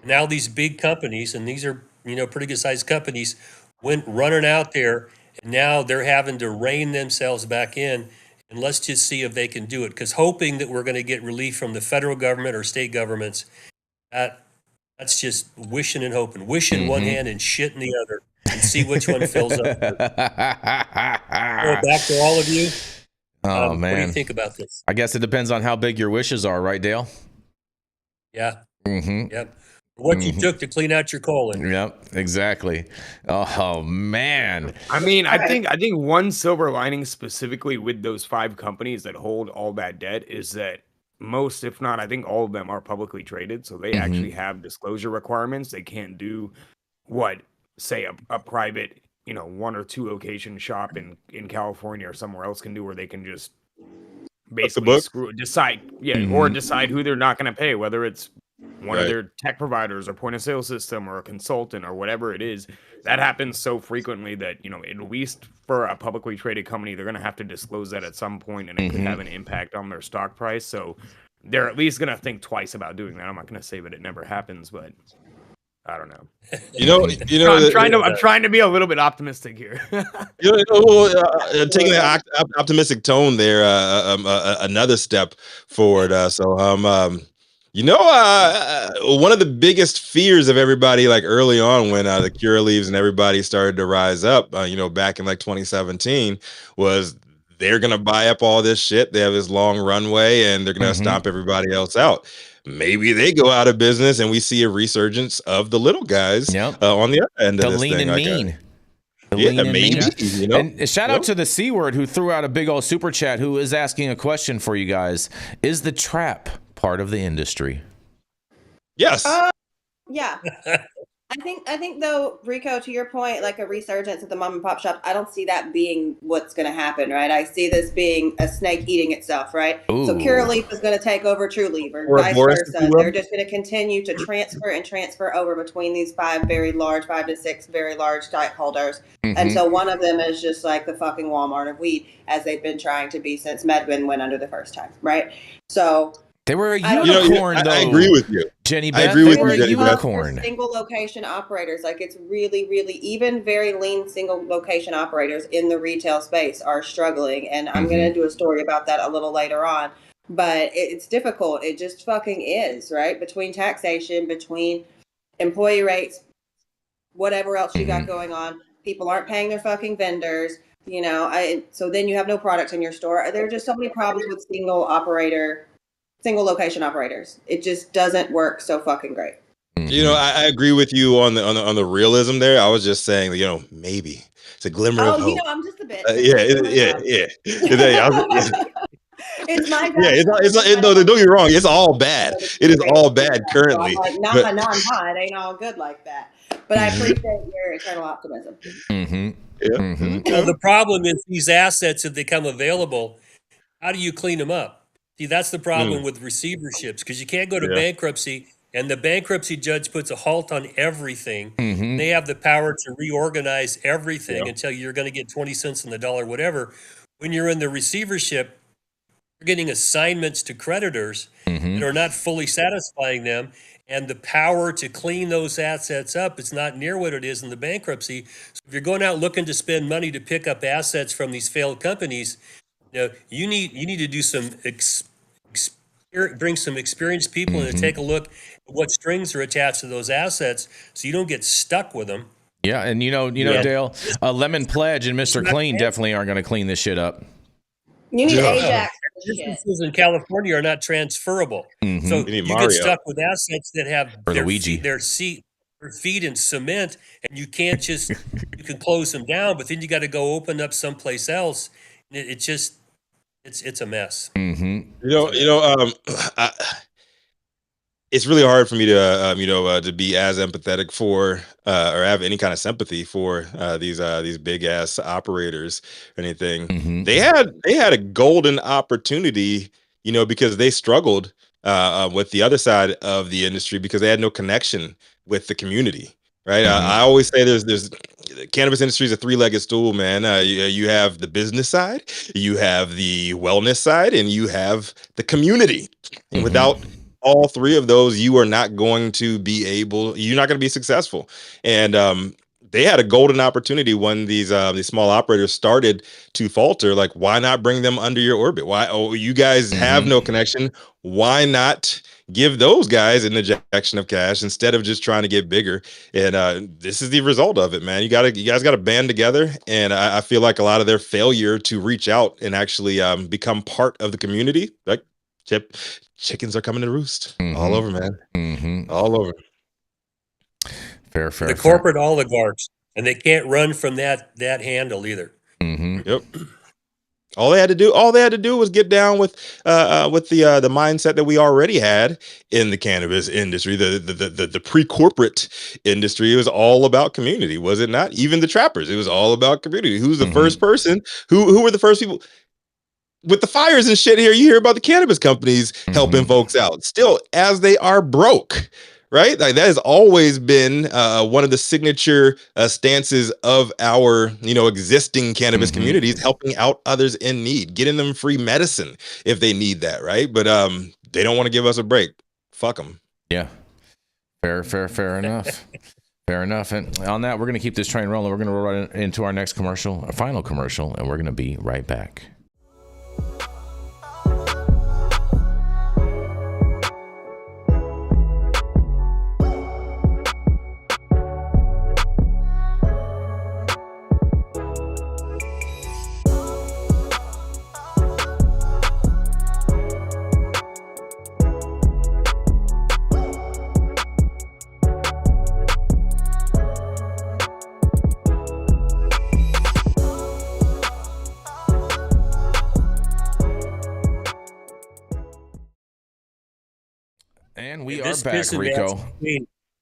Now these big companies, and these are pretty good sized companies, went running out there, and now they're having to rein themselves back in. And let's just see if they can do it, because hoping that we're going to get relief from the federal government or state governments That's just wishing and hoping. Wish in one hand and shit in the other, and see which one fills up. So back to all of you. Oh man, what do you think about this? I guess it depends on how big your wishes are, right, Dale? Yeah. Mm-hmm. Yep. What you took to clean out your colon. Yep, exactly. Oh man. I mean, I think one silver lining specifically with those 5 companies that hold all that debt is that most, if not, I think all of them are publicly traded, so they actually have disclosure requirements. They can't do what, say, a private, 1 or 2 location shop in California or somewhere else can do, where they can just basically decide who they're not going to pay, whether it's one of their tech providers or point of sale system or a consultant or whatever it is. That happens so frequently that, at least for a publicly traded company, they're going to have to disclose that at some point, and it could have an impact on their stock price. So they're at least going to think twice about doing that. I'm not going to say that it never happens, but I don't know. I'm trying to be a little bit optimistic here. Taking the optimistic tone there, another step forward. One of the biggest fears of everybody, like early on when the cure leaves and everybody started to rise up, back in like 2017, was they're going to buy up all this shit. They have this long runway and they're going to stomp everybody else out. Maybe they go out of business and we see a resurgence of the little guys on the other end of this lean thing. And mean. Maybe. And shout out to the C word who threw out a big old super chat, who is asking a question for you guys. Is the trap part of the industry? Yes. Yeah. I think though, Rico, to your point, like a resurgence at the mom and pop shop, I don't see that being what's going to happen, right? I see this being a snake eating itself, right? Ooh. So Curaleaf is going to take over Trulieve, or vice versa. They're just going to continue to transfer over between these 5 to 6 very large stakeholders. Until one of them is just like the fucking Walmart of weed, as they've been trying to be since Medwin went under the first time, right? So they were a unicorn, though. I agree with you. Jenny Beth, I agree with you, a unicorn. Single location operators, like it's really, really, even very lean single location operators in the retail space are struggling. And I'm going to do a story about that a little later on. But it's difficult. It just fucking is, right? Between taxation, between employee rates, whatever else you got going on. People aren't paying their fucking vendors. So then you have no product in your store. There are just so many problems with single location operators. It just doesn't work so fucking great. I agree with you on the realism there. I was just saying, maybe it's a glimmer of hope. I'm just a bit. It's my bad. No, don't get me wrong. It's all bad. It is all bad currently. So I'm like, it ain't all good like that. But I appreciate your eternal optimism. The problem is these assets, if they come available, how do you clean them up? See, that's the problem with receiverships, because you can't go to bankruptcy, and the bankruptcy judge puts a halt on everything. They have the power to reorganize everything until you're going to get 20 cents on the dollar, whatever. When you're in the receivership, you're getting assignments to creditors that are not fully satisfying them, and the power to clean those assets up is not near what it is in the bankruptcy. So if you're going out looking to spend money to pick up assets from these failed companies, you need to do some bring some experienced people in to take a look at what strings are attached to those assets, so you don't get stuck with them. Yeah, and Dale, Lemon Pledge and Mr. Clean definitely aren't going to clean this shit up. You need Ajax. Businesses in California are not transferable, so you get stuck with assets that have their feet in cement, and you can't just you can close them down, but then you got to go open up someplace else. It's a mess. It's really hard for me to be as empathetic for or have any kind of sympathy for these big ass operators or anything. They had a golden opportunity, because they struggled with the other side of the industry because they had no connection with the community. Right. I always say there's the cannabis industry is a 3-legged stool, man. You have the business side, you have the wellness side, and you have the community. And without all 3 of those, you're not going to be successful. And they had a golden opportunity when these small operators started to falter. Like, why not bring them under your orbit? Why? Oh, you guys have no connection. Why not give those guys an injection of cash instead of just trying to get bigger. And this is the result of it, man. You guys got to band together. And I feel like a lot of their failure to reach out and actually become part of the community, like chickens are coming to roost all over, man. All over. Fair. The corporate oligarchs, and they can't run from that handle either. Yep. All they had to do was get down with the mindset that we already had in the cannabis industry, the pre-corporate industry. It was all about community, was it not? Even the trappers, it was all about community. Who's the first person? Who were the first people? With the fires and shit here, you hear about the cannabis companies helping folks out still as they are broke. Right? Like that has always been one of the signature stances of our, existing cannabis communities, helping out others in need, getting them free medicine if they need that. Right. But they don't want to give us a break. Fuck them. Yeah. Fair enough. Fair enough. And on that, we're going to keep this train rolling. We're going to roll right into our next commercial, our final commercial, and we're going to be right back. And we are back, Rico.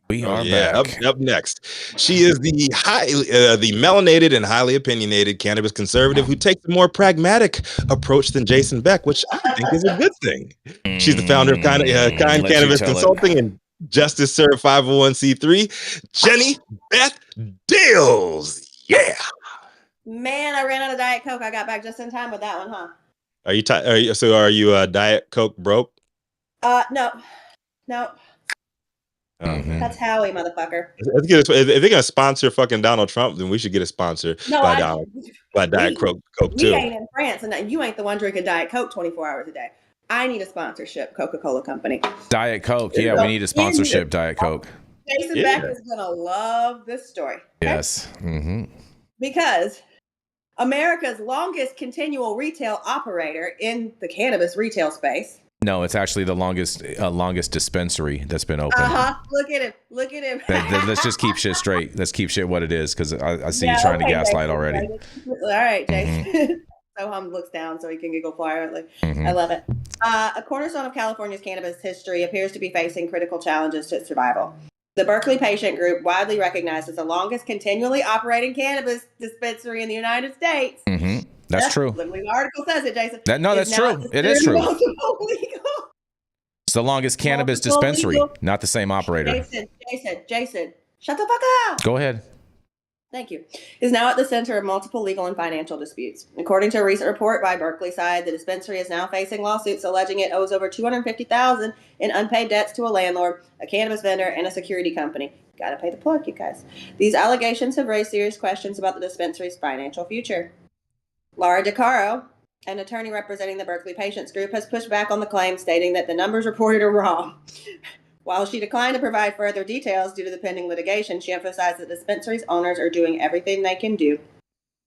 We are back. Up next, she is the the melanated and highly opinionated cannabis conservative who takes a more pragmatic approach than Jason Beck, which I think is a good thing. She's the founder of Kind Cannabis Consulting and Justice Serve 501c3, Jenny Beth Dills. Yeah. Man, I ran out of Diet Coke. I got back just in time with that one, huh? Are you Diet Coke broke? No. That's Howie, motherfucker. If they're gonna sponsor fucking Donald Trump, then we should get a sponsor by Diet Coke too. We ain't in France, and you ain't the one drinking Diet Coke 24 hours a day. I need a sponsorship, Coca-Cola Company. Diet Coke, yeah, we need a sponsorship, Diet Coke. Jason Beck is gonna love this story. Okay? Yes, because America's longest continual retail operator in the cannabis retail space. No, it's actually the longest dispensary that's been open. Look at him. Let's just keep shit straight. Let's keep shit what it is, because I see you trying to gaslight already. All right, Jason. Sohum looks down so he can giggle quietly. I love it. A cornerstone of California's cannabis history appears to be facing critical challenges to its survival. The Berkeley Patient Group, widely recognized as the longest continually operating cannabis dispensary in the United States. That's true. The article says it, Jason. That's true. It is true. It's the longest cannabis dispensary, not the same operator. Jason, shut the fuck up. Go ahead. Thank you. Is now at the center of multiple legal and financial disputes. According to a recent report by Berkeley side, the dispensary is now facing lawsuits alleging it owes over $250,000 in unpaid debts to a landlord, a cannabis vendor, and a security company. Gotta pay the plug, you guys. These allegations have raised serious questions about the dispensary's financial future. Laura DeCaro, an attorney representing the Berkeley Patients Group, has pushed back on the claim, stating that the numbers reported are wrong. While she declined to provide further details due to the pending litigation, she emphasized that the dispensary's owners are doing everything they can do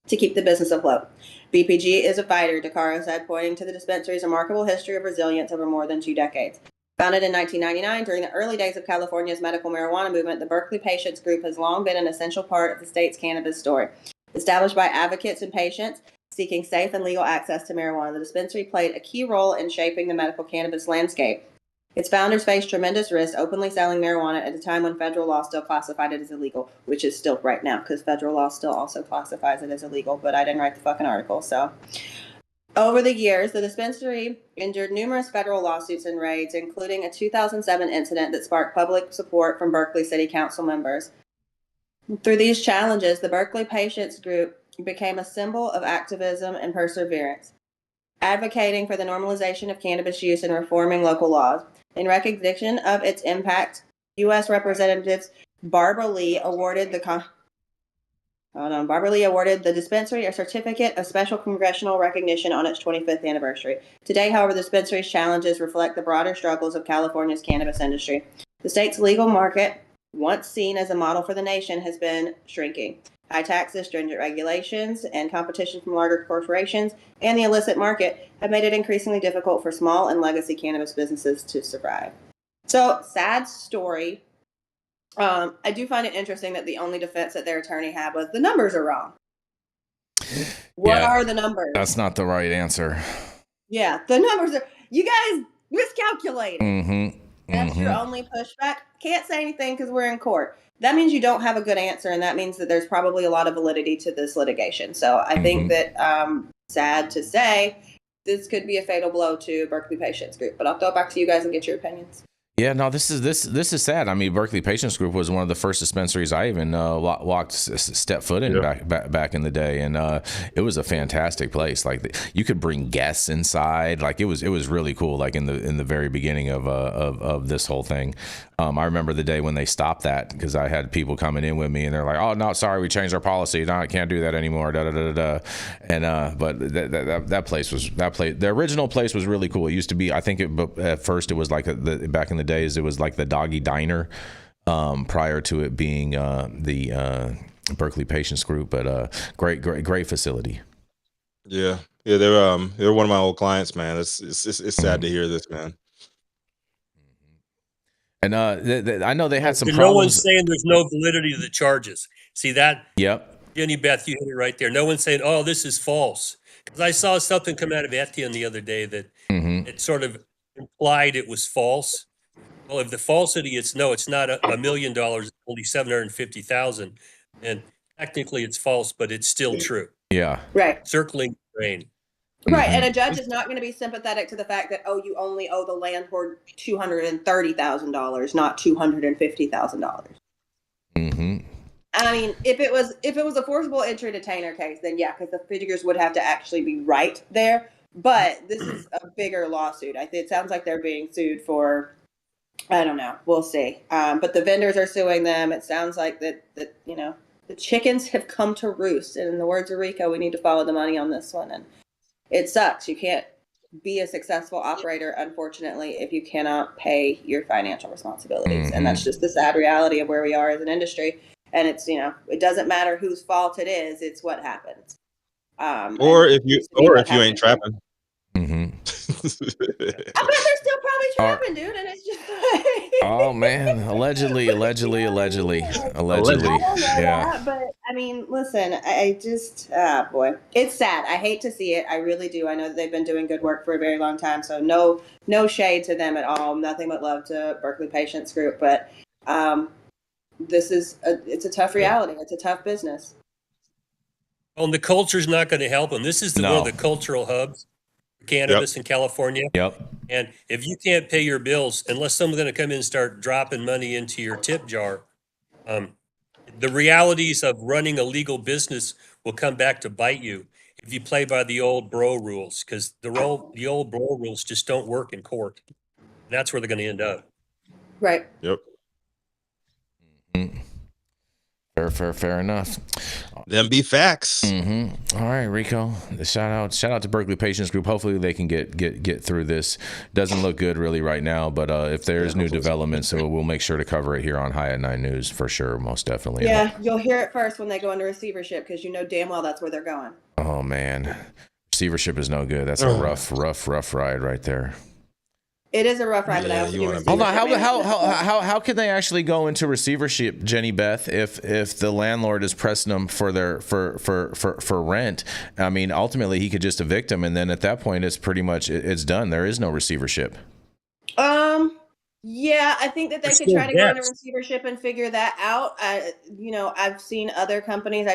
to keep the business afloat. BPG is a fighter, DeCaro said, pointing to the dispensary's remarkable history of resilience over more than 2 decades. Founded in 1999, during the early days of California's medical marijuana movement, the Berkeley Patients Group has long been an essential part of the state's cannabis story. Established by advocates and patients seeking safe and legal access to marijuana, the dispensary played a key role in shaping the medical cannabis landscape. Its founders faced tremendous risk openly selling marijuana at a time when federal law still classified it as illegal, which is still right now, because federal law still also classifies it as illegal, but I didn't write the fucking article, so. Over the years, the dispensary endured numerous federal lawsuits and raids, including a 2007 incident that sparked public support from Berkeley City Council members. Through these challenges, the Berkeley Patients Group became a symbol of activism and perseverance, advocating for the normalization of cannabis use and reforming local laws. In recognition of its impact, U.S. Representatives Barbara Lee awarded the Barbara Lee awarded the dispensary a certificate of special congressional recognition on its 25th anniversary. Today, however, the dispensary's challenges reflect the broader struggles of California's cannabis industry. The state's legal market, once seen as a model for the nation, has been shrinking. High taxes, stringent regulations, and competition from larger corporations and the illicit market have made it increasingly difficult for small and legacy cannabis businesses to survive. So, sad story. I do find it interesting that the only defense that their attorney had was the numbers are wrong. What are the numbers? That's not the right answer. Yeah, the numbers are, you guys miscalculated. That's your only pushback. Can't say anything because we're in court. That means you don't have a good answer, and that means that there's probably a lot of validity to this litigation. So I think that, sad to say, this could be a fatal blow to Berkeley Patients Group. But I'll throw it back to you guys and get your opinions. Yeah, no, this is sad. I mean, Berkeley Patients Group was one of the first dispensaries I even stepped foot in back in the day, and it was a fantastic place. Like you could bring guests inside. Like it was really cool. Like in the very beginning of this whole thing. I remember the day when they stopped that because I had people coming in with me and they're like, "Oh no, sorry, we changed our policy. No, I can't do that anymore." And but the original place was really cool. It used to be, I think at first it was like back in the days it was like the Doggy Diner, prior to it being the Berkeley Patients Group. But great facility. Yeah, they're one of my old clients, man. It's sad to hear this, man. And I know they had some problems. No one's saying there's no validity to the charges. See that? Yep. Jenny, Beth, you hit it right there. No one's saying, "Oh, this is false." Because I saw something come out of Etienne the other day that it sort of implied it was false. Well, if the falsity it's not $1 million, it's only $750,000, and technically it's false, but it's still true. Yeah. Right. Circling the brain. Right, and a judge is not going to be sympathetic to the fact that, you only owe the landlord $230,000, not $250,000. I mean, if it was a forcible entry detainer case, then yeah, because the figures would have to actually be right there. But this is a bigger lawsuit. It sounds like they're being sued for, I don't know, we'll see. But the vendors are suing them. It sounds like that the chickens have come to roost. And in the words of Rico, we need to follow the money on this one. And it sucks. You can't be a successful operator, unfortunately, if you cannot pay your financial responsibilities. And that's just the sad reality of where we are as an industry. And it's, it doesn't matter whose fault it is. It's what happens. Or if you ain't trapping. I bet they're still probably trapping, dude. And it's just like, oh man, allegedly. Yeah. but I mean, listen, I just, boy, it's sad. I hate to see it. I really do. I know that they've been doing good work for a very long time. So no shade to them at all. Nothing but love to Berkeley Patients Group. But it's a tough reality. It's a tough business. Well, and the culture's not going to help them. This is one of the cultural hubs. Cannabis in California. Yep. And if you can't pay your bills, unless someone's going to come in and start dropping money into your tip jar, the realities of running a legal business will come back to bite you if you play by the old bro rules, because the old bro rules just don't work in court. And that's where they're going to end up. Right. Yep. Fair enough. Them be facts. All right, Rico. Shout out to Berkeley Patients Group. Hopefully they can get through this. Doesn't look good really right now, but if there's new developments, so we'll make sure to cover it here on High at 9 News for sure, most definitely. Yeah, you'll hear it first when they go into receivership because you know damn well that's where they're going. Oh man, receivership is no good. That's a rough ride right there. It is a rough ride, but I also do hold on. How can they actually go into receivership, Jenny Beth, if the landlord is pressing them for their for rent? I mean, ultimately he could just evict them, and then at that point it's pretty much it's done. There is no receivership. Yeah, I think that they could try to go into receivership and figure that out. I've seen other companies.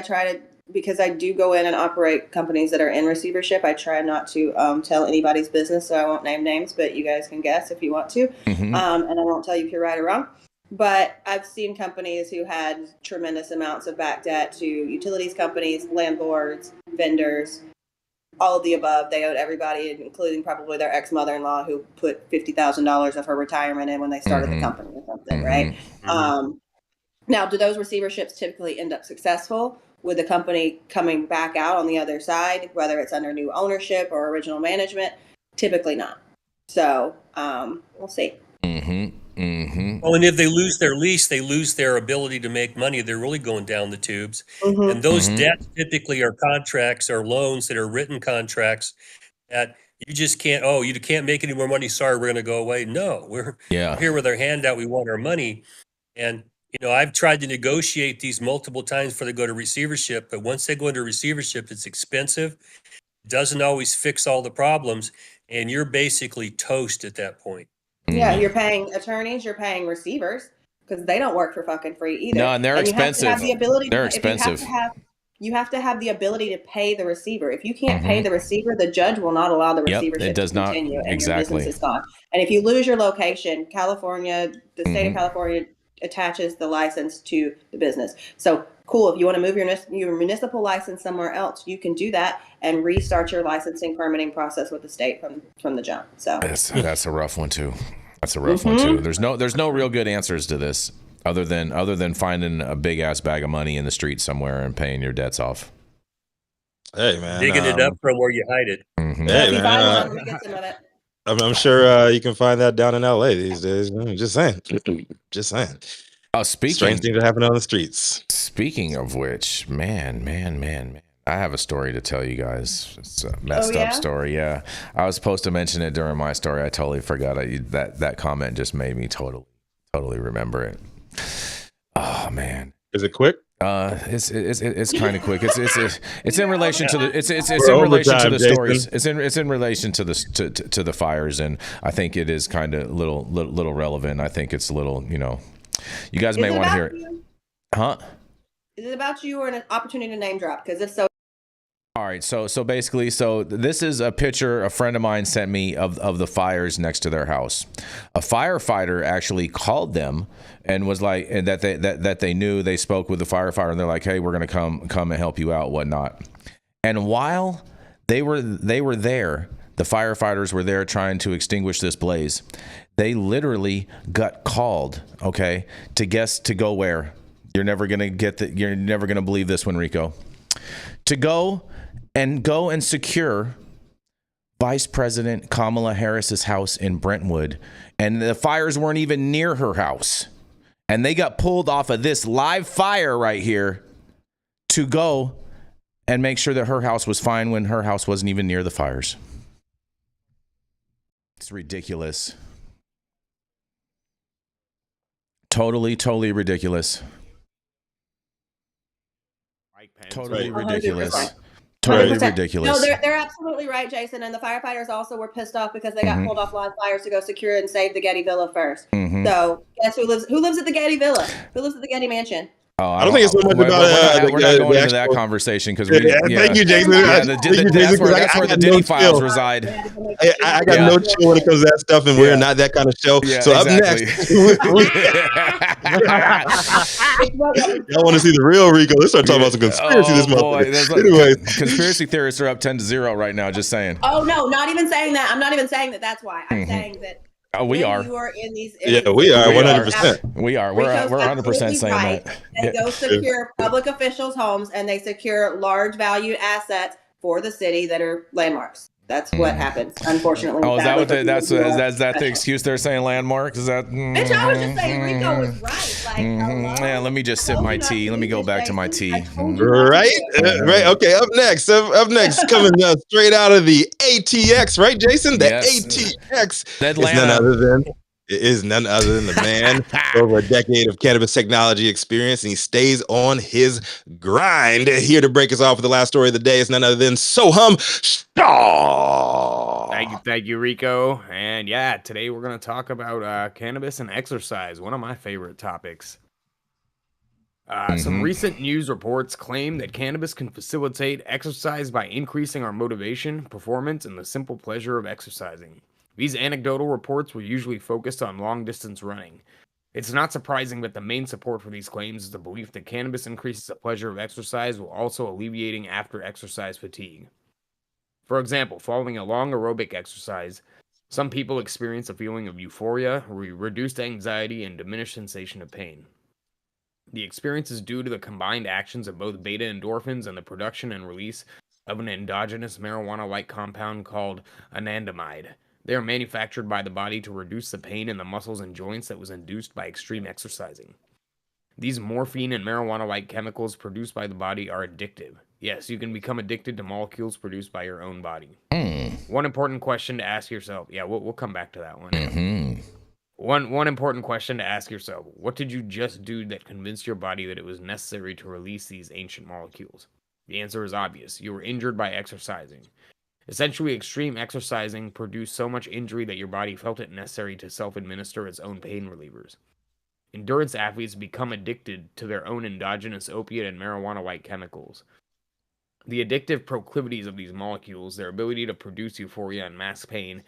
Because I do go in and operate companies that are in receivership. I try not to tell anybody's business, so I won't name names, but you guys can guess if you want to. And I won't tell you if you're right or wrong. But I've seen companies who had tremendous amounts of back debt to utilities companies, landlords, vendors, all of the above. They owed everybody, including probably their ex-mother-in-law who put $50,000 of her retirement in when they started the company or something, right? Now, do those receiverships typically end up successful? with the company coming back out on the other side, whether it's under new ownership or original management? Typically not. So we'll see. Well, and if they lose their lease, they lose their ability to make money. They're really going down the tubes. Mm-hmm. And those debts typically are contracts or loans that are written contracts that you just can't, you can't make any more money. Sorry, we're going to go away. No, we're here with our hand out. We want our money. And, I've tried to negotiate these multiple times before they go to receivership. But once they go into receivership, it's expensive. It doesn't always fix all the problems. And you're basically toast at that point. Yeah, you're paying attorneys, you're paying receivers, because they don't work for fucking free either. No, and they're expensive. You have to have the ability. They're expensive. You have to have the ability to pay the receiver. If you can't pay the receiver, the judge will not allow the receivership to continue, and your business is gone. And if you lose your location, California, the state of California attaches the license to the business. So cool. If you want to move your municipal license somewhere else, you can do that and restart your licensing permitting process with the state from the jump. So that's a rough one too. That's a rough one too. There's no real good answers to this other than finding a big ass bag of money in the street somewhere and paying your debts off. Hey man, digging it up from where you hide it. Hey man, I'm sure you can find that down in LA these days. Just saying. Just saying. Strange things are happening on the streets. Speaking of which, man, I have a story to tell you guys. It's a messed up story. Yeah, I was supposed to mention it during my story. I totally forgot. That comment just made me totally remember it. Oh man, is it quick? It's kind of quick. It's in relation to the in relation to the stories. It's in relation to the fires, and I think it is kind of little relevant. I think it's a little, you guys may want to hear it. Huh? Is it about you or an opportunity to name drop? Because if so. All right, so basically, this is a picture a friend of mine sent me of the fires next to their house. A firefighter actually called them and was like, and that they knew. They spoke with the firefighter and they're like, hey, we're gonna come and help you out, whatnot. And while they were there, the firefighters were there trying to extinguish this blaze. They literally got called, okay, to go where? You're never gonna believe this one, Rico. To go and secure Vice President Kamala Harris's house in Brentwood, and the fires weren't even near her house, and they got pulled off of this live fire right here to go and make sure that her house was fine when her house wasn't even near the fires. It's ridiculous. Totally ridiculous. Totally ridiculous. 100%. Totally ridiculous. No, they're absolutely right, Jason. And the firefighters also were pissed off because they got pulled off live fires to go secure and save the Getty Villa first. So guess who lives at the Getty Villa? Who lives at the Getty Mansion? Oh, I don't think it's so much about we're not going into that conversation because thank you, Jason. That's where the Diddy files reside. I got no chill when it comes to that stuff, and we're not that kind of show. So up next, y'all want to see the real Rico? Let's start talking about some conspiracy this month. Anyway, conspiracy theorists are up 10-0 right now. Just saying. Oh no, not even saying that. I'm not even saying that. That's why I'm saying that. Oh, we are. You are in these. We are 100%. We are. We're 100% saying right. that. They go secure public officials' homes and they secure large valued assets for the city that are landmarks. That's what happens, unfortunately. Oh, is that what that's the excuse they're saying? Landmarks? Is that? Bitch, I was just saying Rico was right. Like, yeah, let me just sip my tea. Let me go back to my tea. Right. Okay. Up next, coming straight out of the ATX, right, Jason? The ATX is none other than the man with over a decade of cannabis technology experience, and he stays on his grind. Here to break us off with the last story of the day is none other than Sohum Shah. Thank you, Rico. And yeah, today we're going to talk about cannabis and exercise, one of my favorite topics. Some recent news reports claim that cannabis can facilitate exercise by increasing our motivation, performance, and the simple pleasure of exercising. These anecdotal reports were usually focused on long-distance running. It's not surprising that the main support for these claims is the belief that cannabis increases the pleasure of exercise while also alleviating after-exercise fatigue. For example, following a long aerobic exercise, some people experience a feeling of euphoria, reduced anxiety, and diminished sensation of pain. The experience is due to the combined actions of both beta endorphins and the production and release of an endogenous marijuana-like compound called anandamide. They are manufactured by the body to reduce the pain in the muscles and joints that was induced by extreme exercising. These morphine and marijuana-like chemicals produced by the body are addictive. Yes, you can become addicted to molecules produced by your own body. One important question to ask yourself. Yeah, we'll come back to that one. One important question to ask yourself. What did you just do that convinced your body that it was necessary to release these ancient molecules? The answer is obvious. You were injured by exercising. Essentially, extreme exercising produced so much injury that your body felt it necessary to self-administer its own pain relievers. Endurance athletes become addicted to their own endogenous opiate and marijuana-like chemicals. The addictive proclivities of these molecules, their ability to produce euphoria and mask pain,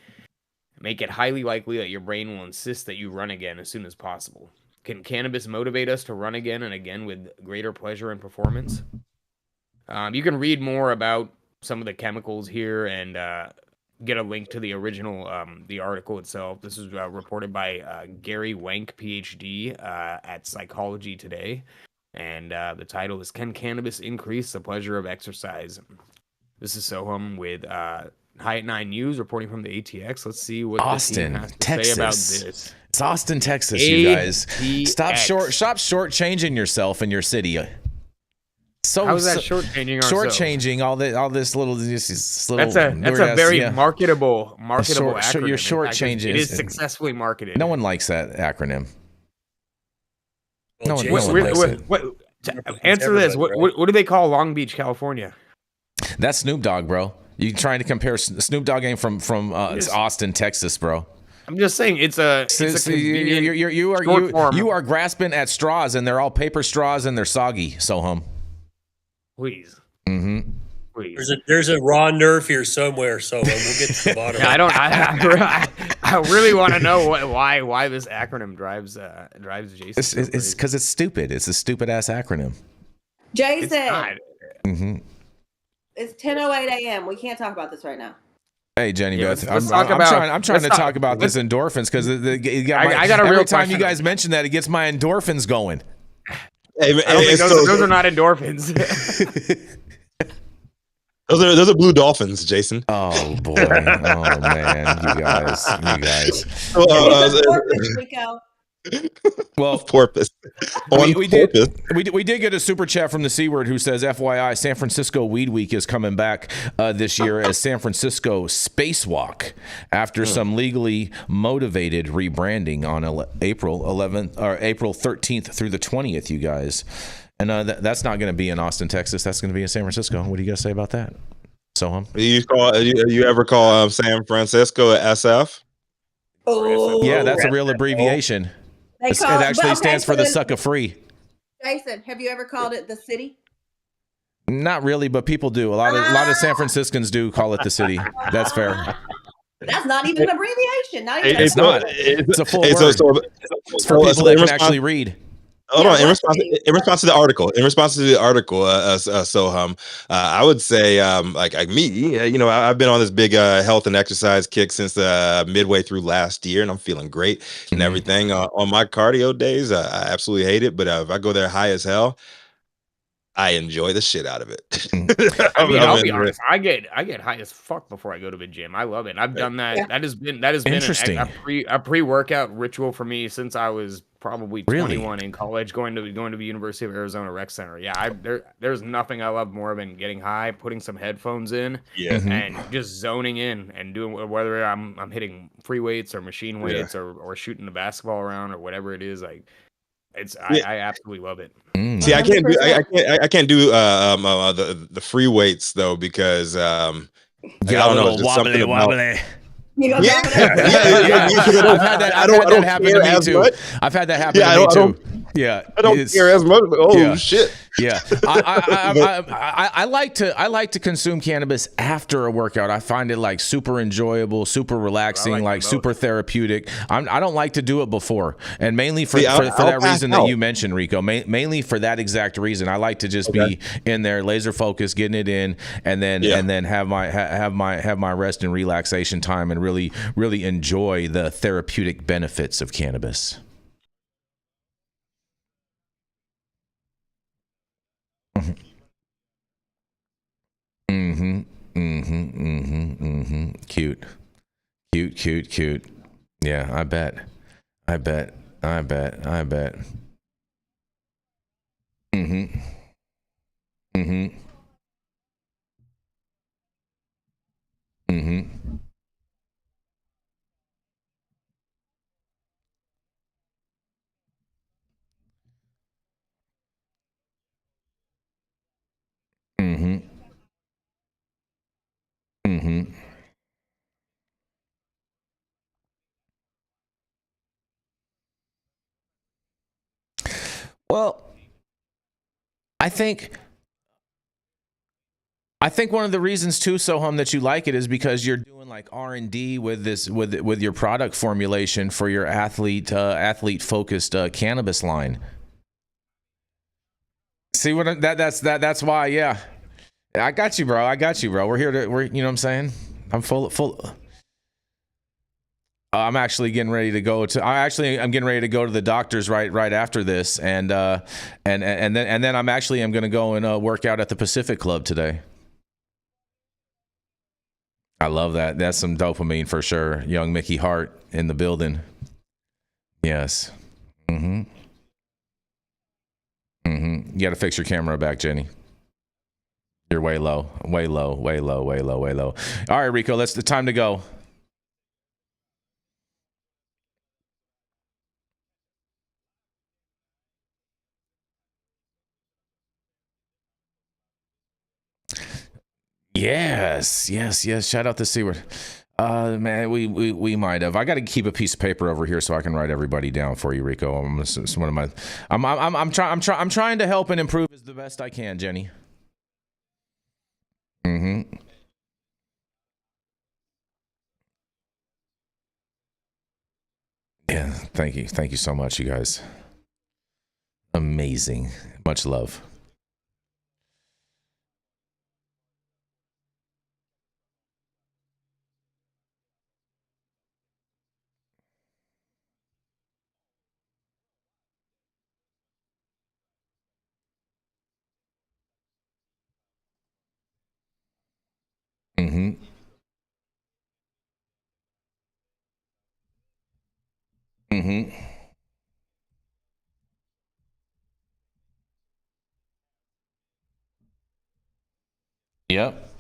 make it highly likely that your brain will insist that you run again as soon as possible. Can cannabis motivate us to run again and again with greater pleasure and performance? You can read more about some of the chemicals here and get a link to the original, the article itself. This is reported by Gary Wank, PhD, at Psychology Today. And the title is, Can Cannabis Increase the Pleasure of Exercise? This is Sohum with High at 9 News reporting from the ATX. Let's see what Austin, the team has to Texas. say about this. It's Austin, Texas, you guys. ATX. Stop shortchanging yourself in your city. How is that shortchanging ourselves? Shortchanging all this little. That's a very marketable acronym. You're shortchanging. It is successfully marketed. No one likes that acronym. Well, no one likes it. Answer this. What do they call Long Beach, California? That's Snoop Dogg, bro. You trying to compare Snoop Dogg ain't from Austin, Texas, bro. I'm just saying it's a you are grasping at straws, and they're all paper straws, and they're soggy. Sohum. Please. Please. There's a raw nerve here somewhere, so we'll get to the bottom. I really want to know why this acronym drives Jason. It's because it's stupid. It's a stupid ass acronym. Jason. It's 10:08 a.m. We can't talk about this right now. Hey, Jenny Beth, I'm trying to talk about this endorphins because I got a real every time question. you guys mention that, it gets my endorphins going. Hey, I don't think those are not endorphins. Those are blue dolphins, Jason. Oh boy! Oh man! You guys. Well, porpoise. We did get a super chat from the C Word who says, FYI, San Francisco Weed Week is coming back this year as San Francisco Spacewalk after some legally motivated rebranding on April 11th or April 13th through the 20th, you guys. And that's not going to be in Austin, Texas. That's going to be in San Francisco. What do you guys say about that? Sohum? You ever call San Francisco SF? Oh, yeah, that's a real abbreviation. It actually stands for the sucker free. Jason, have you ever called it the city? Not really, but people do. A lot of San Franciscans do call it the city. That's fair. That's not even an abbreviation. It's not. It's a full word. It's for people that can actually read. Hold on. In response to the article, Sohum, I would say, like me, I've been on this big health and exercise kick since midway through last year, and I'm feeling great and everything. On my cardio days, I absolutely hate it, but if I go there high as hell, I enjoy the shit out of it. I'll be honest. I get high as fuck before I go to the gym. I love it. I've done that. Yeah. That has been interesting. a pre-workout ritual for me since I was probably 21 in college, going to the University of Arizona Rec Center. Yeah, there's nothing I love more than getting high, putting some headphones in, and just zoning in and doing whether I'm hitting free weights or machine weights or shooting the basketball around or whatever it is. Like, I absolutely love it. See, I can't do the free weights though because I don't know, just something wobbly. I've had that happen to me too. I've had that happen to me too. Yeah, I don't care as much. Shit. Yeah, I like to consume cannabis after a workout. I find it like super enjoyable, super relaxing, like super therapeutic. I don't like to do it before, and mainly for that reason that you mentioned, Rico. Mainly for that exact reason, I like to just be in there, laser focused, getting it in, and then have my rest and relaxation time, and really enjoy the therapeutic benefits of cannabis. Cute. Yeah, I bet. Well, I think one of the reasons too, Sohum, that you like it is because you're doing like R&D with this with your product formulation for your athlete focused cannabis line. See what that's why, yeah. I got you, bro. We're here to you know what I'm saying? I'm full. I'm actually getting ready to go to. I'm getting ready to go to the doctor's right after this, and then I'm going to go and work out at the Pacific Club today. I love that. That's some dopamine for sure. Young Mickey Hart in the building. Yes. You got to fix your camera back, Jenny. You're way low. All right, Rico. It's time to go. Yes. Shout out to Seward. Man, we might have. I got to keep a piece of paper over here so I can write everybody down for you, Rico. I'm trying to help and improve as the best I can, Jenny. Yeah, thank you so much, you guys. Amazing. Much love. Yep.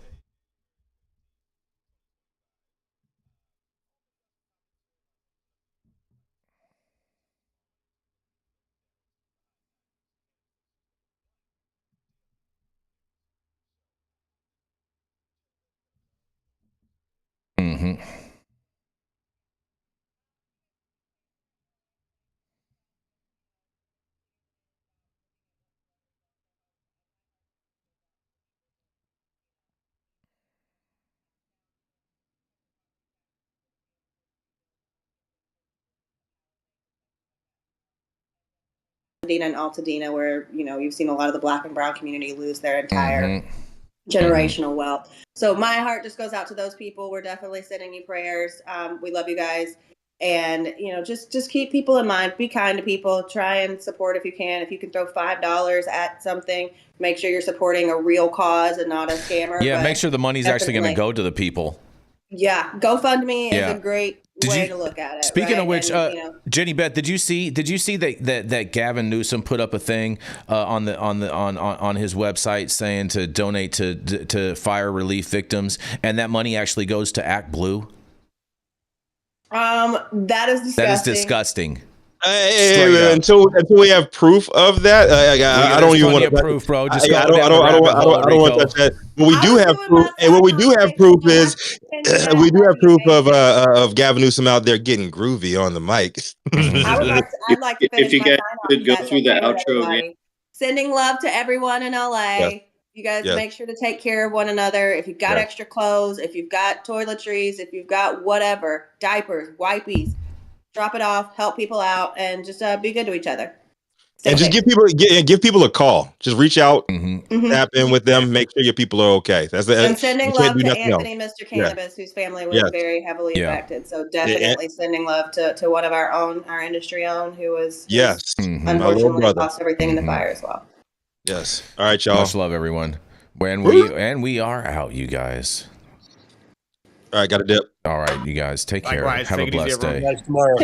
And Altadena, where you've seen a lot of the Black and Brown community lose their entire generational wealth. So my heart just goes out to those people. We're definitely sending you prayers. We love you guys, and just keep people in mind. Be kind to people. Try and support if you can. If you can throw $5 at something, make sure you're supporting a real cause and not a scammer. Yeah, make sure the money's actually going to go to the people. Yeah, GoFundMe is a great way to look at it. Speaking of which, Jenny Beth, did you see that Gavin Newsom put up a thing on his website saying to donate to fire relief victims, and that money actually goes to Act Blue? That is disgusting. That is disgusting. Hey, until we have proof of that, I don't even want to proof, bro. Just I don't want to touch that. But we do have proof, and what we do have proof is we do have proof of Gavin Newsom out there getting groovy on the mic. I'd like to finish if you guys could go through the outro again. Sending love to everyone in LA. Yes. You guys make sure to take care of one another. If you've got extra clothes, if you've got toiletries, if you've got whatever, diapers, wipies, drop it off, help people out, and just be good to each other. And just give people a call. Just reach out, tap in with them, make sure your people are okay. And sending love to Anthony, Mr. Cannabis, whose family was very heavily affected. So definitely sending love to one of our industry own, who was unfortunately lost everything in the fire as well. Yes. All right, y'all. Much love, everyone. And we are out, you guys. All right, got a dip. All right, you guys, take care. Likewise, Have a take it easy, blessed everyone. day. Guys, tomorrow.